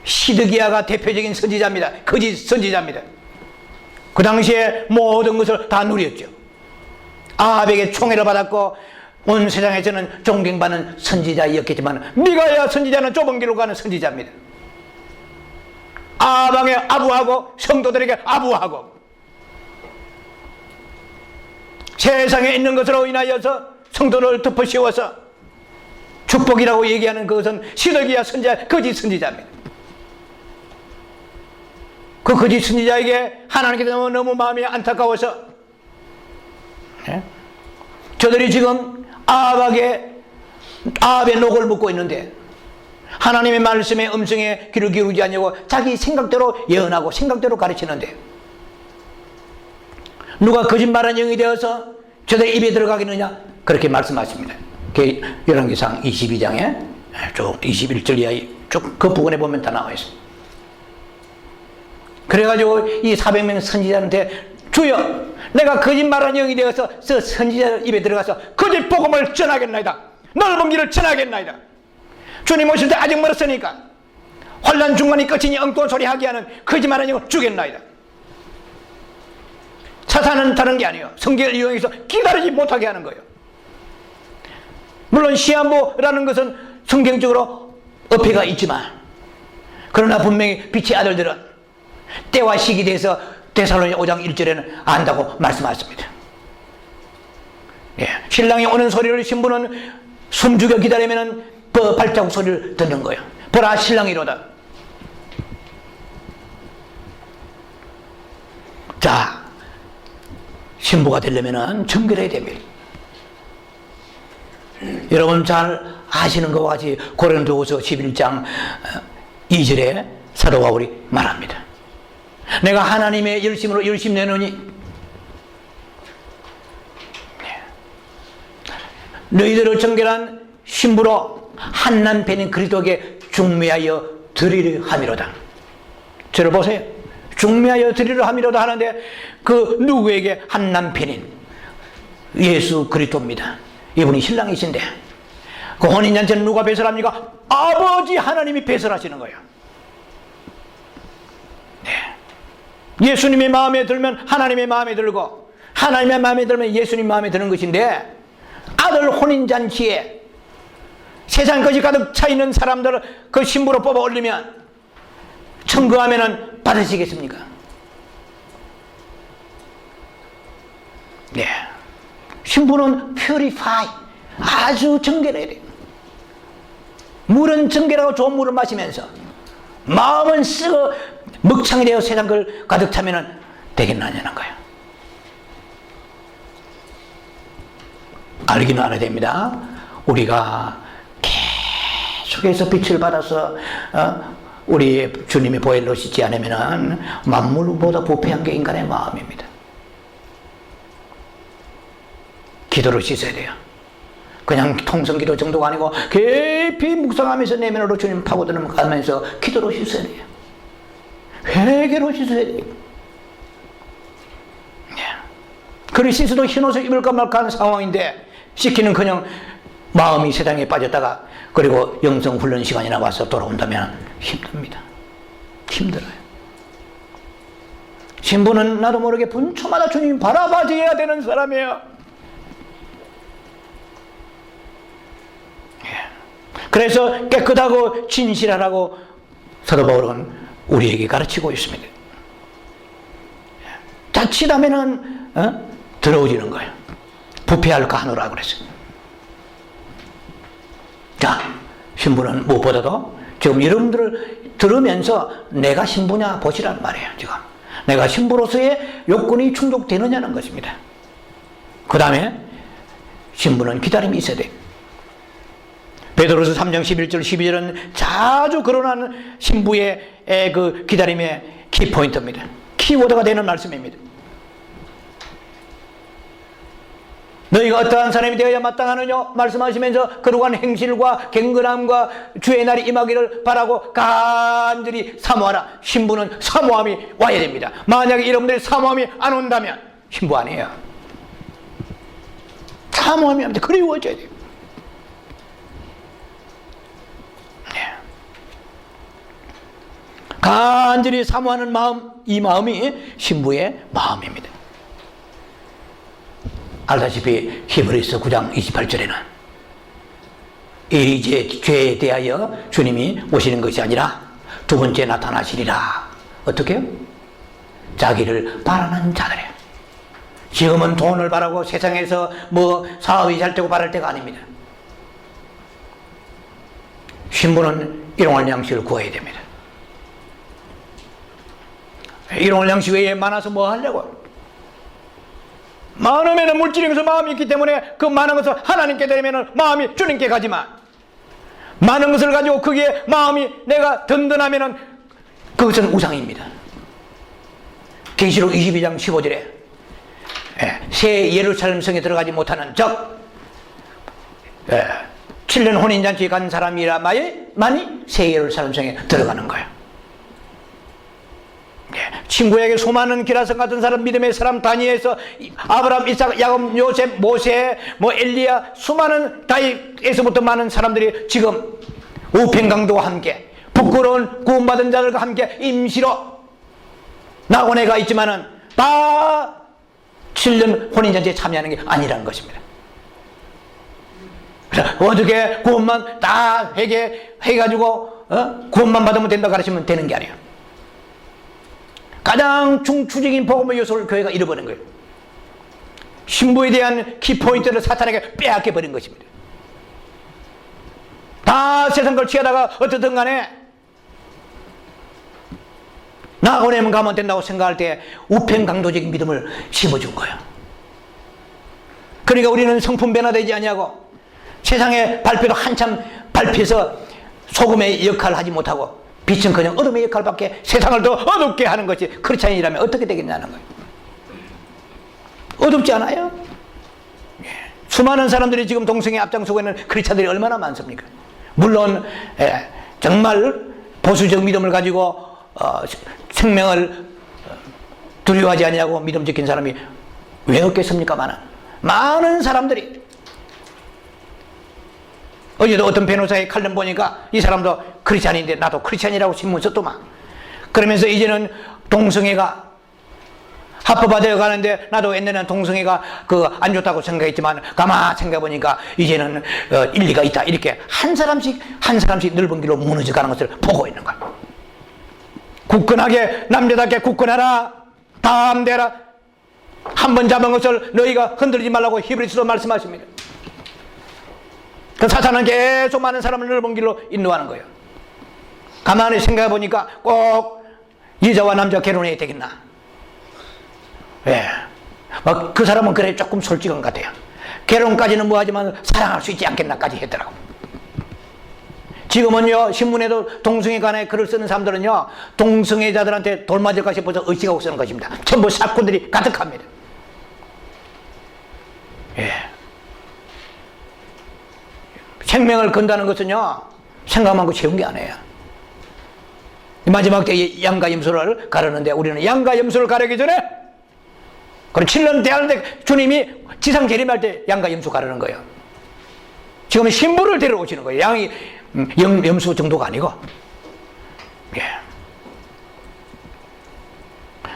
시드기야가 대표적인 선지자입니다. 거짓 선지자입니다. 그 당시에 모든 것을 다 누렸죠. 아합에게 총애를 받았고 온 세상에서는 존경받는 선지자였겠지만 미가야 선지자는 좁은 길로 가는 선지자입니다. 아방에 아부하고 성도들에게 아부하고 세상에 있는 것으로 인하여서 성도를 덮어씌워서 축복이라고 얘기하는 그것은 시드기야 선지자, 거짓 선지자입니다. 그 거짓 선지자에게 하나님께서 너무 마음이 안타까워서 저들이 지금 아합의 녹을 먹고 있는데 하나님의 말씀의 음성에 귀를 기울이지 않냐고 자기 생각대로 예언하고 생각대로 가르치는데 누가 거짓말한 영이 되어서 저들 입에 들어가겠느냐 그렇게 말씀하십니다. 열왕기상 22장에 쭉 21절 이하에 쭉 그 부분에 보면 다 나와 있습니다. 그래가지고 이 400명 선지자한테 주여, 내가 거짓말하는 영이 되어서 저 선지자 입에 들어가서 거짓 복음을 전하겠나이다. 넓은 길을 전하겠나이다. 주님 오실 때 아직 멀었으니까 환난 중간이 끝이니 엉뚱한 소리 하게 하는 거짓말하는 영을 주겠나이다. 사탄은 다른 게 아니에요. 성경을 이용해서 기다리지 못하게 하는 거예요. 물론 시한부라는 것은 성경적으로 어폐가 있지만, 그러나 분명히 빛의 아들들은 때와 시기에 대해서 데살로니가 5장 1절에는 안다고 말씀하셨습니다. 예, 신랑이 오는 소리를 신부는 숨죽여 기다리면 발자국 소리를 듣는 거예요. 보라, 신랑이로다. 자, 신부가 되려면 정결해야 됩니다. 여러분 잘 아시는 것과 같이 고린도후서 11장 2절에 사도 바울이 말합니다. 내가 하나님의 열심으로 열심 내노니 너희들을 정결한 신부로 한 남편인 그리스도에게 중매하여 드리려 함이로다. 저를 보세요. 중매하여 드리려 함이로다 하는데 그 누구에게? 한 남편인 예수 그리스도입니다. 이분이 신랑이신데 그 혼인잔치는 누가 배설합니까? 아버지 하나님이 배설하시는 거예요. 네. 예수님의 마음에 들면 하나님의 마음에 들고, 하나님의 마음에 들면 예수님 마음에 드는 것인데, 아들 혼인잔치에 세상 것이 가득 차있는 사람들을 그 신부로 뽑아 올리면 청구하면 받으시겠습니까? 네. 신부는 purify, 아주 정결해야 돼요. 물은 정결하고 좋은 물을 마시면서 마음은 쓰고 먹창이 되어 세상 걸 가득 차면 되겠느냐는 거예요. 알기는 알아야 됩니다. 우리가 계속해서 빛을 받아서 우리 주님의 보혈을 씻지 않으면 만물보다 부패한 게 인간의 마음입니다. 기도로 씻어야 돼요. 그냥 통성기도 정도가 아니고 깊이 묵상하면서 내면으로 주님 파고들면서 기도로 씻어야 돼요. 회개로 씻어야 돼요. 그리 씻어도 흰옷을 입을까 말까 하는 상황인데 씻기는 그냥 마음이 세상에 빠졌다가 그리고 영성훈련 시간이나 와서 돌아온다면 힘듭니다. 힘들어요. 신부는 나도 모르게 분초마다 주님 바라봐줘야 되는 사람이에요. 그래서 깨끗하고 진실하라고 사도 바울은 우리에게 가르치고 있습니다. 자칫하면은 더러워지는 거예요. 부패할까 하노라 그랬어요. 자, 신부는 무엇보다도 지금 여러분들을 들으면서 내가 신부냐 보시란 말이에요. 지금 내가 신부로서의 요건이 충족되느냐는 것입니다. 그 다음에 신부는 기다림이 있어야 돼요. 베드로서 3장 11절 12절은 자주 거론하는 신부의 그 기다림의 키포인트입니다. 키워드가 되는 말씀입니다. 너희가 어떠한 사람이 되어야 마땅하느냐 말씀하시면서 거룩한 행실과 경건함과 주의 날이 임하기를 바라고 간절히 사모하라. 신부는 사모함이 와야 됩니다. 만약에 여러분들이 사모함이 안 온다면 신부 아니에요. 사모함이 안 돼. 그리워져야 돼요. 간절히 사모하는 마음, 이 마음이 신부의 마음입니다. 알다시피 히브리서 9장 28절에는 이제 죄에 대하여 주님이 오시는 것이 아니라 두 번째 나타나시리라. 어떻게 해요? 자기를 바라는 자들이에요. 지금은 돈을 바라고 세상에서 뭐 사업이 잘 되고 바랄 때가 아닙니다. 신부는 일용할 양식을 구해야 됩니다. 일용할 양식 외에 많아서 뭐 하려고? 많으면 물질에서 마음이 있기 때문에 그 많은 것을 하나님께 드리면 마음이 주님께 가지만, 많은 것을 가지고 거기에 마음이 내가 든든하면 그것은 우상입니다. 계시록 22장 15절에 새 예루살렘 성에 들어가지 못하는 즉 7년 혼인잔치에 간 사람이라만이 새 예루살렘 성에 들어가는 거예요. 친구에게 수많은 기라성 같은 사람, 믿음의 사람 다니엘에서 아브라함, 이삭, 야곱, 요셉, 모세, 엘리야, 수많은 다윗에서부터 많은 사람들이 지금 우편강도와 함께 부끄러운 구원받은 자들과 함께 임시로 낙원에 가 있지만은 다 7년 혼인잔치에 참여하는 게 아니라는 것입니다. 그래서 어떻게 구원만 다 해가지고 구원만 받으면 된다 가르치면 되는 게 아니에요. 가장 중추적인 복음의 요소를 교회가 잃어버린 거예요. 신부에 대한 키포인트를 사탄에게 빼앗겨 버린 것입니다. 다 세상 걸 취하다가 어떻든 간에 낙원에만 가면 된다고 생각할 때 우편강도적인 믿음을 심어준 거예요. 그러니까 우리는 성품 변화되지 아니하고 세상의 발표도 한참 발표해서 소금의 역할을 하지 못하고 빛은 그냥 어둠의 역할밖에 세상을 더 어둡게 하는 것이 크리스찬이라면 어떻게 되겠냐는 거예요. 어둡지 않아요? 수많은 사람들이 지금 동성애 앞장서고 있는 크리스찬들이 얼마나 많습니까? 물론 정말 보수적 믿음을 가지고 생명을 두려워하지 아니하고 믿음 지킨 사람이 왜 없겠습니까? 많은 사람들이. 어제도 어떤 변호사의 칼럼 보니까 이 사람도 크리스찬인데 나도 크리스찬이라고 신문 썼더만. 그러면서 이제는 동성애가 합법화되어 가는데 나도 옛날에는 동성애가 안 좋다고 생각했지만 가만 생각해보니까 이제는 일리가 있다, 이렇게 한 사람씩 넓은 길로 무너져 가는 것을 보고 있는 거야. 굳건하게, 남자답게 굳건하라, 담대라, 한 번 잡은 것을 너희가 흔들지 말라고 히브리서도 말씀하십니다. 그 사탄은 계속 많은 사람을 넓은 길로 인도하는 거예요. 가만히 생각해 보니까 꼭 여자와 남자 결혼해야 되겠나? 예. 그 사람은 그래 조금 솔직한 것 같아요. 결혼까지는 뭐하지만 사랑할 수 있지 않겠나까지 했더라고. 지금은요, 신문에도 동성애 관에 글을 쓰는 사람들은요, 동성애자들한테 돌 맞을까 싶어서 의식하고 쓰는 것입니다. 전부 사건들이 가득합니다. 예. 생명을 건다는 것은요, 생각만 하고 채운 게 아니에요. 마지막 때 양과 염소를 가르는데 우리는 양과 염소를 가르기 전에 그럼 7년 대하는데 주님이 지상 재림할 때 양과 염소 가르는 거예요. 지금은 신부를 데려오시는 거예요. 양이 염소 정도가 아니고. 예.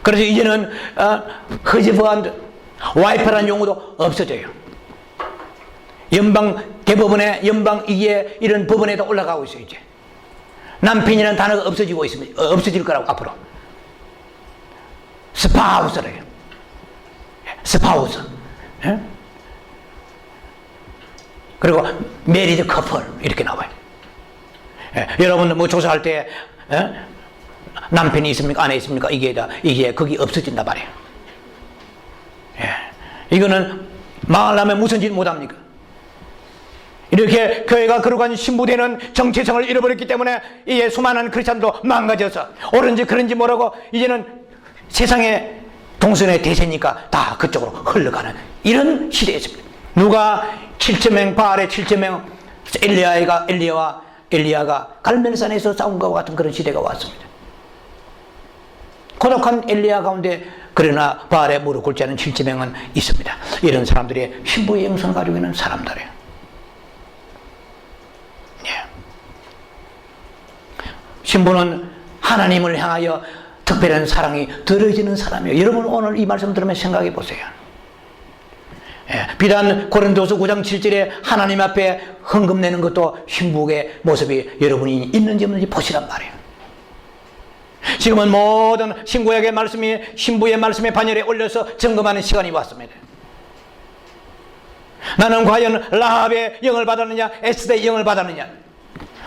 그래서 이제는 허즈번드, 와이프라는 용어도 없어져요. 연방 대법원에, 연방 이게 이런 법원에도 올라가고 있어요. 이제 남편이라는 단어가 없어지고 있습니다. 없어질 거라고 앞으로. 스파우스래요. 스파우스. 예? 그리고 메리드 커플 이렇게 나와요. 예, 여러분 뭐 조사할 때 남편이 있습니까? 아내 있습니까? 이게 거기 없어진단 말이에요. 예, 이거는 망하려면 무슨 짓 못합니까? 이렇게 교회가 거룩한 신부되는 정체성을 잃어버렸기 때문에 이게 수많은 크리스찬도 망가져서 옳은지 그런지 모르고 이제는 세상에 동성애 대세니까 다 그쪽으로 흘러가는 이런 시대였습니다. 누가 7,000명, 바알의 7,000명, 엘리야와 엘리야가 갈멜산에서 싸운 것과 같은 그런 시대가 왔습니다. 고독한 엘리야 가운데 그러나 바알에 무릎 꿇지 않은 7,000명은 있습니다. 이런 사람들이 신부의 영성을 가지고 있는 사람들이에요. 신부는 하나님을 향하여 특별한 사랑이 들어지는 사람이에요. 여러분 오늘 이 말씀 들으면 생각해 보세요. 예, 비단 고린도서 9장 7절에 하나님 앞에 헌금 내는 것도 신부의 모습이 여러분이 있는지 없는지 보시란 말이에요. 지금은 모든 신부에게 말씀이 신부의 말씀의 반열에 올려서 점검하는 시간이 왔습니다. 나는 과연 라합의 영을 받았느냐, 에스더의 영을 받았느냐,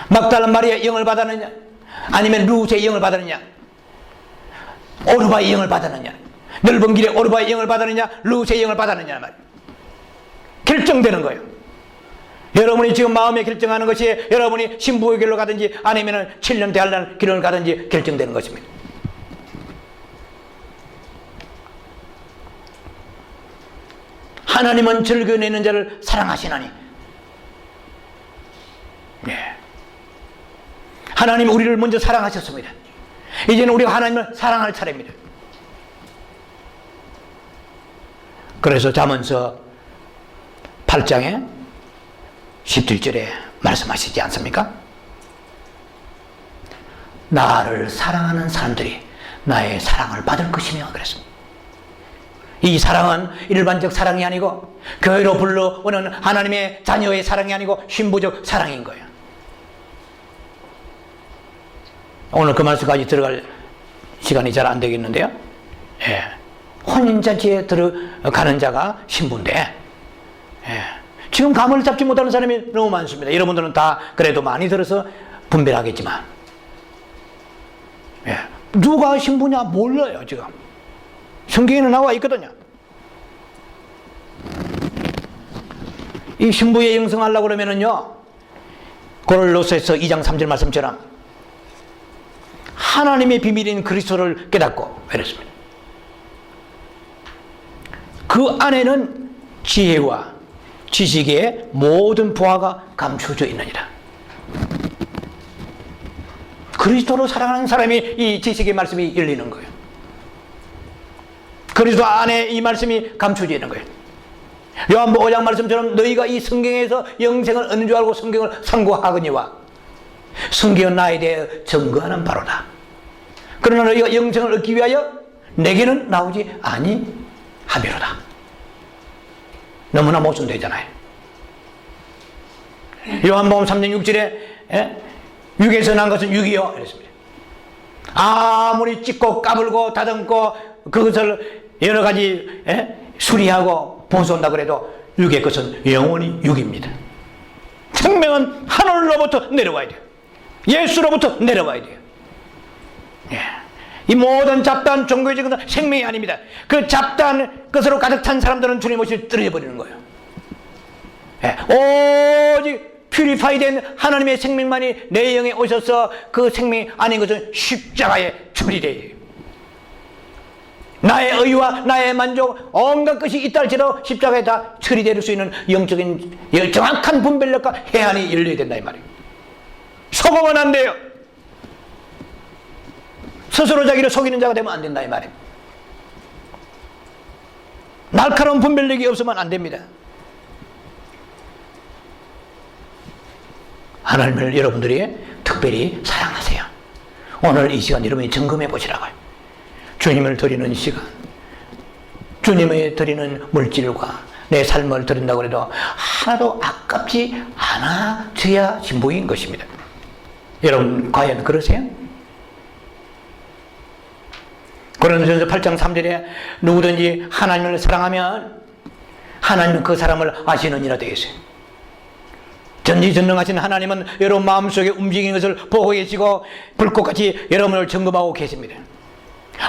막달라 마리아의 영을 받았느냐, 아니면 루스의 영을 받았느냐, 오르바의 영을 받았느냐, 넓은 길에 오르바의 영을 받았느냐, 루스의 영을 받았느냐 말이에요. 결정되는 거예요. 여러분이 지금 마음에 결정하는 것이 여러분이 신부의 길로 가든지 아니면 7년 대할라는 길을 가든지 결정되는 것입니다. 하나님은 즐겨내는 자를 사랑하시나니. 네. 하나님 우리를 먼저 사랑하셨습니다. 이제는 우리가 하나님을 사랑할 차례입니다. 그래서 잠언서 8장에 17절에 말씀하시지 않습니까? 나를 사랑하는 사람들이 나의 사랑을 받을 것이며 그랬습니다. 이 사랑은 일반적 사랑이 아니고 교회로 불러오는 하나님의 자녀의 사랑이 아니고 신부적 사랑인 거예요. 오늘 그 말씀까지 들어갈 시간이 잘 안 되겠는데요. 예. 혼인잔치에 들어가는 자가 신부인데, 예. 지금 감을 잡지 못하는 사람이 너무 많습니다. 여러분들은 다 그래도 많이 들어서 분별하겠지만, 예. 누가 신부냐 몰라요. 지금 성경에는 나와 있거든요. 이 신부의 영성하려고 그러면은요, 고린도서에서 2장 3절 말씀처럼 하나님의 비밀인 그리스도를 깨닫고 그랬습니다. 그 안에는 지혜와 지식의 모든 부하가 감춰져 있느니라. 그리스도로 사랑하는 사람이 이 지식의 말씀이 열리는 거예요. 그리스도 안에 이 말씀이 감춰져 있는 거예요. 요한복음 5장 말씀처럼 너희가 이 성경에서 영생을 얻는 줄 알고 성경을 상고하거니와 성경은 나에 대해 증거하는 바로다. 그러나 너희가 영생을 얻기 위하여 내게는 나오지 아니하비로다. 너무나 모순되잖아요. 요한복음 3장 6절에 육에서 난 것은 육이요 이랬습니다. 아무리 찢고 까불고 다듬고 그것을 여러 가지 수리하고 보수한다 그래도 육의 것은 영원히 육입니다. 생명은 하늘로부터 내려와야 돼요. 예수로부터 내려와야 돼요. 예. 이 모든 잡다한 종교적인 것은 생명이 아닙니다. 그 잡다한 것으로 가득 찬 사람들은 주님 없이 떨어져 버리는 거예요. 예. 오직 퓨리파이된 하나님의 생명만이 내 영에 오셔서 그 생명이 아닌 것은 십자가에 처리돼요. 나의 의와 나의 만족 온갖 것이 있다 할지라도 십자가에 다 처리될 수 있는 영적인 정확한 분별력과 해안이 열려야 된다 이 말이에요. 속으면 안 돼요. 스스로 자기를 속이는 자가 되면 안 된다 이 말이에요. 날카로운 분별력이 없으면 안 됩니다. 하나님을 여러분들이 특별히 사랑하세요. 오늘 이 시간 여러분이 점검해 보시라고요. 주님을 드리는 시간, 주님을 드리는 물질과 내 삶을 드린다고 해도 하나도 아깝지 않아져야 신부인 것입니다. 여러분 과연 그러세요? 고린도전서 8장 3절에 누구든지 하나님을 사랑하면 하나님은 그 사람을 아시느니라 되어 있어요. 전지전능하신 하나님은 여러분 마음속에 움직이는 것을 보고 계시고 불꽃같이 여러분을 점검하고 계십니다.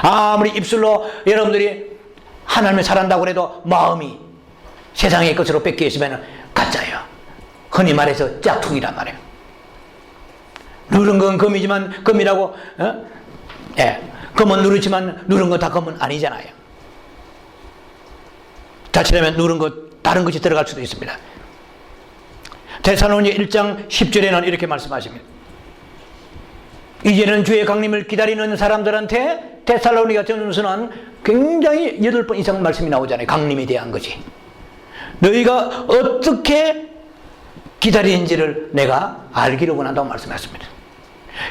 아무리 입술로 여러분들이 하나님을 사랑한다고 해도 마음이 세상의 것으로 뺏겨 있으면 가짜예요. 흔히 말해서 짝퉁이란 말이에요. 누른 건 금이지만 금이라고 금은 누르지만 누른 건 다 금은 아니잖아요. 자칫하면 누른 것 다른 것이 들어갈 수도 있습니다. 데살로니가 1장 10절에는 이렇게 말씀하십니다. 이제는 주의 강림을 기다리는 사람들한테 데살로니가 전서는 굉장히 8번 이상 말씀이 나오잖아요. 강림에 대한 것이. 너희가 어떻게 기다리는지를 내가 알기를 원한다고 말씀했습니다.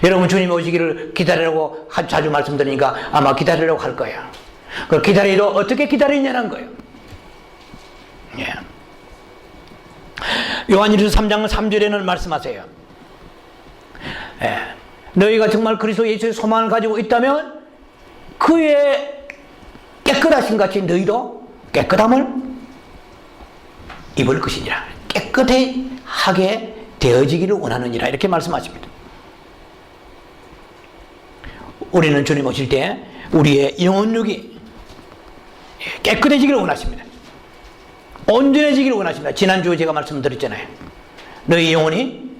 여러분 주님 오시기를 기다리라고 자주 말씀드리니까 아마 기다리려고 할 거예요. 그 기다리도 어떻게 기다리냐는 거예요. 예. 요한일서 3장 3절에는 말씀하세요. 예. 너희가 정말 그리스도 예수의 소망을 가지고 있다면 그의 깨끗하신 같이 너희도 깨끗함을 입을 것이니라. 깨끗하게 되어지기를 원하느니라 이렇게 말씀하십니다. 우리는 주님 오실 때 우리의 영혼육이 깨끗해지기를 원하십니다. 온전해지기를 원하십니다. 지난주에 제가 말씀드렸잖아요. 너희 영혼이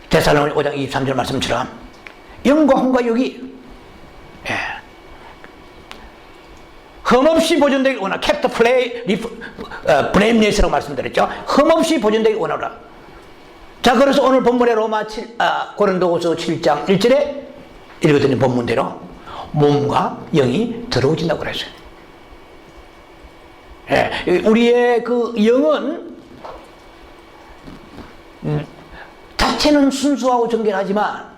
데살로니가 5장 23절 말씀처럼 영과 혼과 육이 흠없이 보존되길 원하라. kept blameless라고 말씀드렸죠. 흠없이 보존되길 원하라. 자, 그래서 오늘 본문의 고린도후서 7장 1절에 읽어드린 본문대로 몸과 영이 더러워진다고 그랬어요. 예, 우리의 그 영은 자체는 순수하고 정결하지만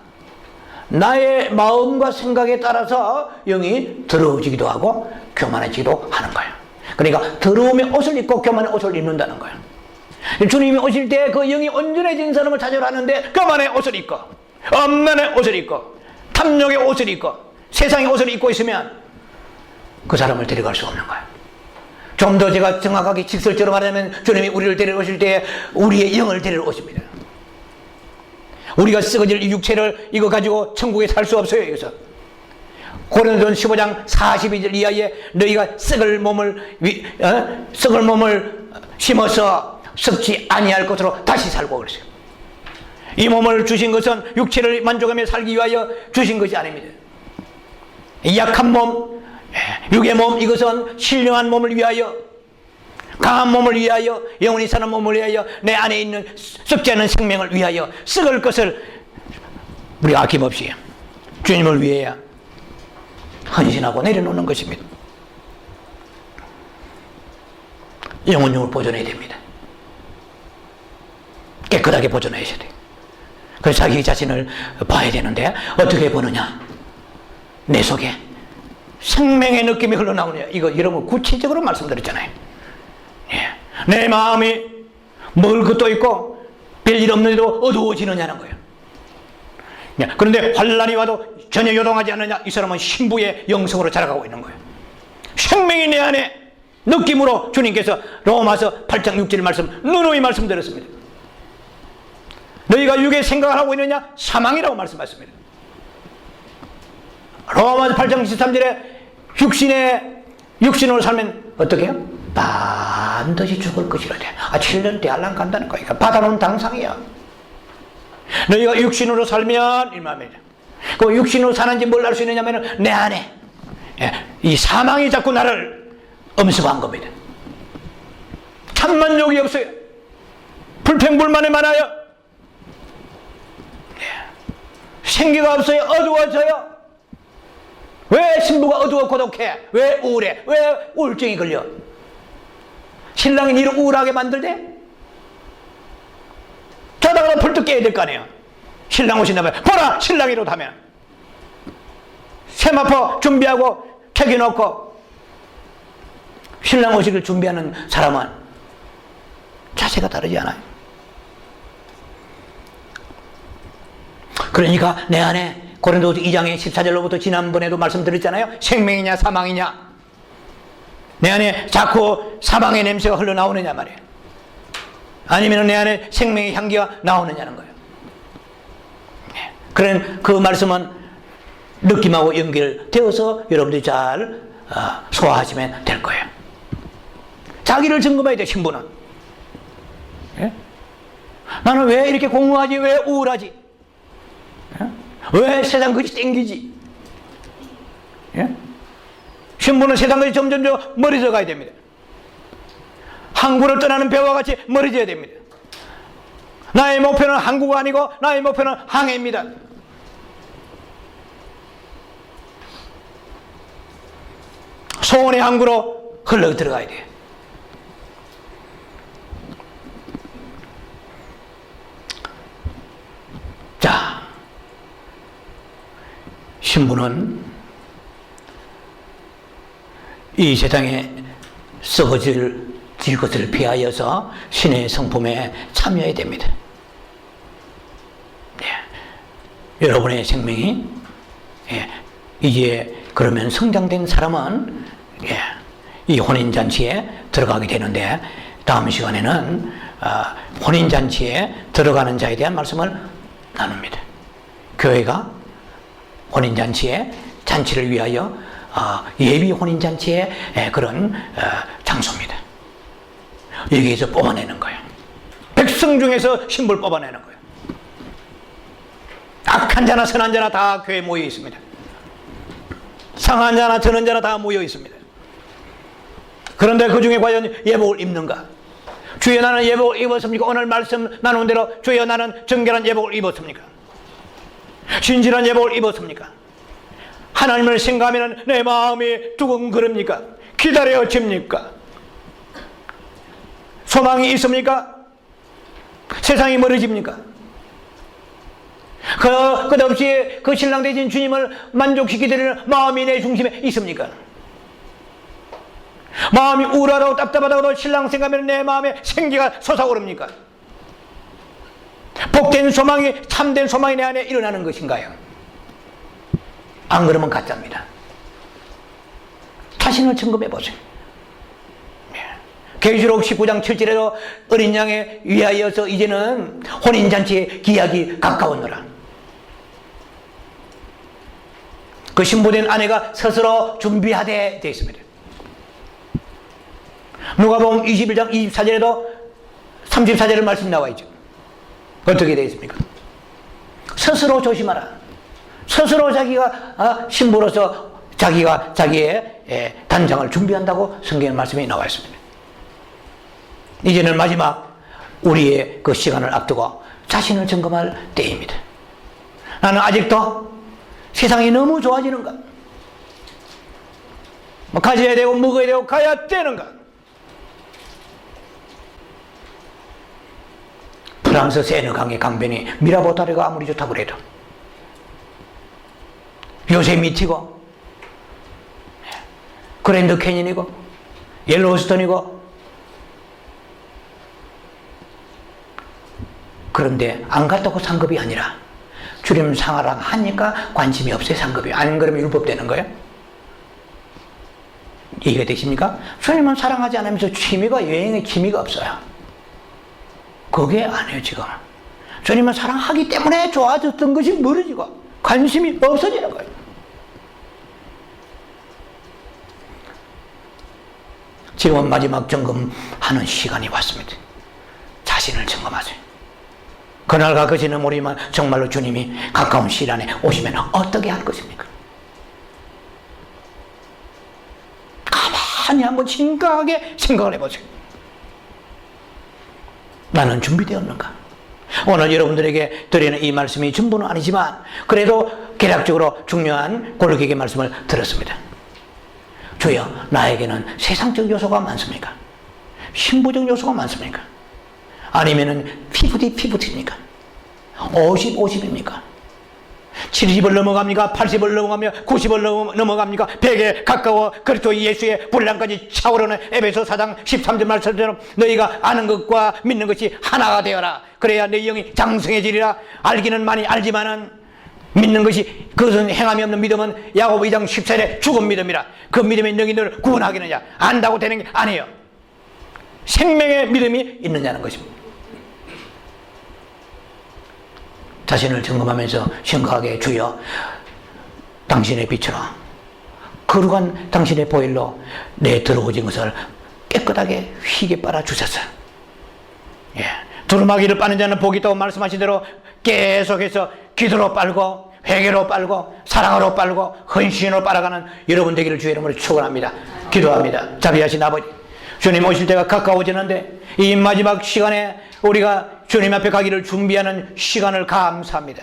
나의 마음과 생각에 따라서 영이 더러워지기도 하고 교만해지기도 하는 거예요. 그러니까 더러움의 옷을 입고 교만의 옷을 입는다는 거예요. 주님이 오실 때 그 영이 온전해진 사람을 찾으러 하는데 교만의 옷을 입고 엄난의 옷을 입고 탐욕의 옷을 입고 세상의 옷을 입고 있으면 그 사람을 데려갈 수 없는 거예요. 좀 더 제가 정확하게 직설적으로 말하면 주님이 우리를 데려오실 때 우리의 영을 데려오십니다. 우리가 썩어질 이 육체를 이거 가지고 천국에 살 수 없어요. 여기서 고린도전서 15장 42절 이하에 너희가 썩을 몸을 심어서 썩지 아니할 것으로 다시 살고 그러세요. 이 몸을 주신 것은 육체를 만족하며 살기 위하여 주신 것이 아닙니다. 이 약한 몸, 육의 몸, 이것은 신령한 몸을 위하여, 강한 몸을 위하여, 영원히 사는 몸을 위하여, 내 안에 있는 썩지 않은 생명을 위하여 썩을 것을 우리가 아낌없이 주님을 위하여 헌신하고 내려놓는 것입니다. 영혼을 보존해야 됩니다. 깨끗하게 보존해야 돼요. 그래서 자기 자신을 봐야 되는데 어떻게 보느냐? 내 속에 생명의 느낌이 흘러나오느냐? 이거 여러분 구체적으로 말씀드렸잖아요. 예. 내 마음이 먹을 것도 있고 별일 없는데도 어두워지느냐는 거예요. 예. 그런데 환난이 와도 전혀 요동하지 않느냐? 이 사람은 신부의 영성으로 자라가고 있는 거예요. 생명이 내 안에 느낌으로 주님께서 로마서 8장 6절 말씀 누누이 말씀드렸습니다. 너희가 육의 생각을 하고 있느냐? 사망이라고 말씀하셨습니다. 로마서 8장 13절에 육신으로 살면 어떻게 해요? 반드시 죽을 것이라 돼. 7년 대할랑 간다는 거야. 받아놓은 당상이야. 너희가 육신으로 살면 이 말입니다. 그 육신으로 사는지 뭘 알 수 있느냐면 내 안에 이 사망이 자꾸 나를 엄습한 겁니다. 참만욕이 없어요. 불평불만이 많아요. 생기가 없어요. 어두워져요. 왜 신부가 어두워 고독해? 왜 우울해? 왜 우울증이 걸려? 신랑이 니를 우울하게 만들대? 자다가 불뚝 깨야 될 거 아니에요. 신랑 오신다면 보라 신랑이로 하면 세마포 준비하고 켜켜놓고 신랑 오시길 준비하는 사람은 자세가 다르지 않아요. 그러니까 내 안에 고린도서 2장의 14절로부터 지난번에도 말씀드렸잖아요. 생명이냐 사망이냐. 내 안에 자꾸 사망의 냄새가 흘러나오느냐 말이에요. 아니면 내 안에 생명의 향기가 나오느냐는 거예요. 그런 그 말씀은 느낌하고 연결되어서 여러분들이 잘 소화하시면 될 거예요. 자기를 점검해야 돼. 신부는 나는 왜 이렇게 공허하지? 왜 우울하지? 왜 세상 것이 땡기지? 신부는 세상 것이 점점 멀어져 가야 됩니다. 항구를 떠나는 배와 같이 멀어져야 됩니다. 나의 목표는 항구가 아니고 나의 목표는 항해입니다. 소원의 항구로 흘러 들어가야 돼요. 자, 신부는 이 세상에 썩어질 것을 피하여서 신의 성품에 참여해야 됩니다. 여러분의 생명이 이제 그러면 성장된 사람은 이 혼인잔치에 들어가게 되는데 다음 시간에는 혼인잔치에 들어가는 자에 대한 말씀을 나눕니다. 교회가 혼인잔치에 잔치를 위하여 예비 혼인잔치의 그런 장소입니다. 여기에서 뽑아내는 거예요. 백성 중에서 신부를 뽑아내는 거예요. 악한 자나 선한 자나 다 교회에 모여 있습니다. 상한 자나 전한 자나 다 모여 있습니다. 그런데 그 중에 과연 예복을 입는가? 주여 나는 예복을 입었습니까? 오늘 말씀 나눈 대로 주여 나는 정결한 예복을 입었습니까? 진실한 예복을 입었습니까? 하나님을 생각하면 내 마음이 두근거립니까? 기다려집니까? 소망이 있습니까? 세상이 멀어집니까? 끝없이 그 신랑 되신 주님을 만족시키려는 마음이 내 중심에 있습니까? 마음이 우울하고 답답하다고도 신랑 생각하면 내 마음에 생기가 솟아오릅니까? 복된 소망이, 참된 소망이 내 안에 일어나는 것인가요? 안 그러면 가짜입니다. 자신을 점검해 보세요. 계시록 19장 7절에도 어린 양에 위하여서 이제는 혼인잔치의 기약이 가까웠노라. 그 신부된 아내가 스스로 준비하되 되어 있습니다. 누가복음 21장 24절에도 34절의 말씀 나와 있죠. 어떻게 되어 있습니까? 스스로 조심하라. 스스로 자기가 신부로서 자기가 자기의 단장을 준비한다고 성경의 말씀이 나와 있습니다. 이제는 마지막 우리의 그 시간을 앞두고 자신을 점검할 때입니다. 나는 아직도 세상이 너무 좋아지는가? 가져야 되고 먹어야 되고 가야 되는가? 프랑스 세느강의 강변이 미라보타르가 아무리 좋다고 그래도 요세미티고 그랜드 캐니언이고 옐로우스톤이고 그런데 안 갔다고 상급이 아니라 주님 사랑 하니까 관심이 없어요. 상급이 안 그러면 율법되는 거예요? 이해가 되십니까? 주님은 사랑하지 않으면서 취미가 여행의 취미가 없어요. 그게 아니에요. 지금 주님은 사랑하기 때문에 좋아졌던 것이 멀어지고 관심이 없어지는 거예요. 지금은 마지막 점검하는 시간이 왔습니다. 자신을 점검하세요. 그날과 그 시는 모르지만 정말로 주님이 가까운 시일 안에 오시면 어떻게 할 것입니까? 가만히 한번 심각하게 생각을 해보세요. 나는 준비되었는가? 오늘 여러분들에게 드리는 이 말씀이 전부는 아니지만 그래도 개략적으로 중요한 골격의 말씀을 들었습니다. 주여, 나에게는 세상적 요소가 많습니까? 신부적 요소가 많습니까? 아니면은 50-50입니까? 50-50입니까? 70을 넘어갑니까? 80을 넘어가며 90을 넘어갑니까? 100에 가까워 그리스도 예수의 분량까지 차오르는 에베소 4장 13절 말씀처럼 너희가 아는 것과 믿는 것이 하나가 되어라. 그래야 내 영이 장성해지리라. 알기는 많이 알지만은 믿는 것이 그것은 행함이 없는 믿음은 야고보 2장 14절에 죽은 믿음이라. 그 믿음이 너희를 구원하겠느냐? 안다고 되는 게 아니에요. 생명의 믿음이 있느냐는 것입니다. 자신을 점검하면서 심각하게 주여 당신의 빛으로 거룩한 당신의 보혈로 내 더러워진 것을 깨끗하게 휘게 빨아주셨어. 두루마기를 빠는 자는 복이 있다고 말씀하신 대로 계속해서 기도로 빨고 회개로 빨고 사랑으로 빨고 헌신으로 빨아가는 여러분 되기를 주의 이름으로 축원합니다. 기도합니다. 자비하신 아버지, 주님 오실 때가 가까워지는데 이 마지막 시간에 우리가 주님 앞에 가기를 준비하는 시간을 감사합니다.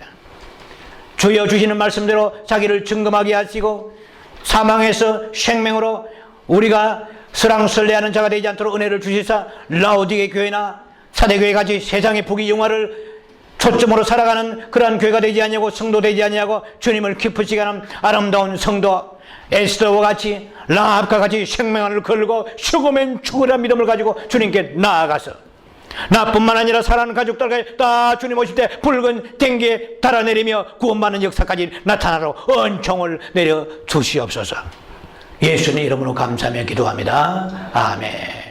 주여 주시는 말씀대로 자기를 증거하게 하시고 사망에서 생명으로 우리가 설왕설래하는 자가 되지 않도록 은혜를 주시사 라오디게 교회나 사대교회 같이 세상의 부귀 영화를 초점으로 살아가는 그러한 교회가 되지 아니하고 성도 되지 아니하고 주님을 기쁘시게 하는 아름다운 성도 에스더와 같이 라합과 같이 생명을 걸고 죽으면 죽으라 믿음을 가지고 주님께 나아가서 나뿐만 아니라 사랑하는 가족들까지 다 주님 오실 때 붉은 댕기에 달아내리며 구원받는 역사까지 나타나러 은총을 내려 주시옵소서. 예수님 이름으로 감사하며 기도합니다. 아멘.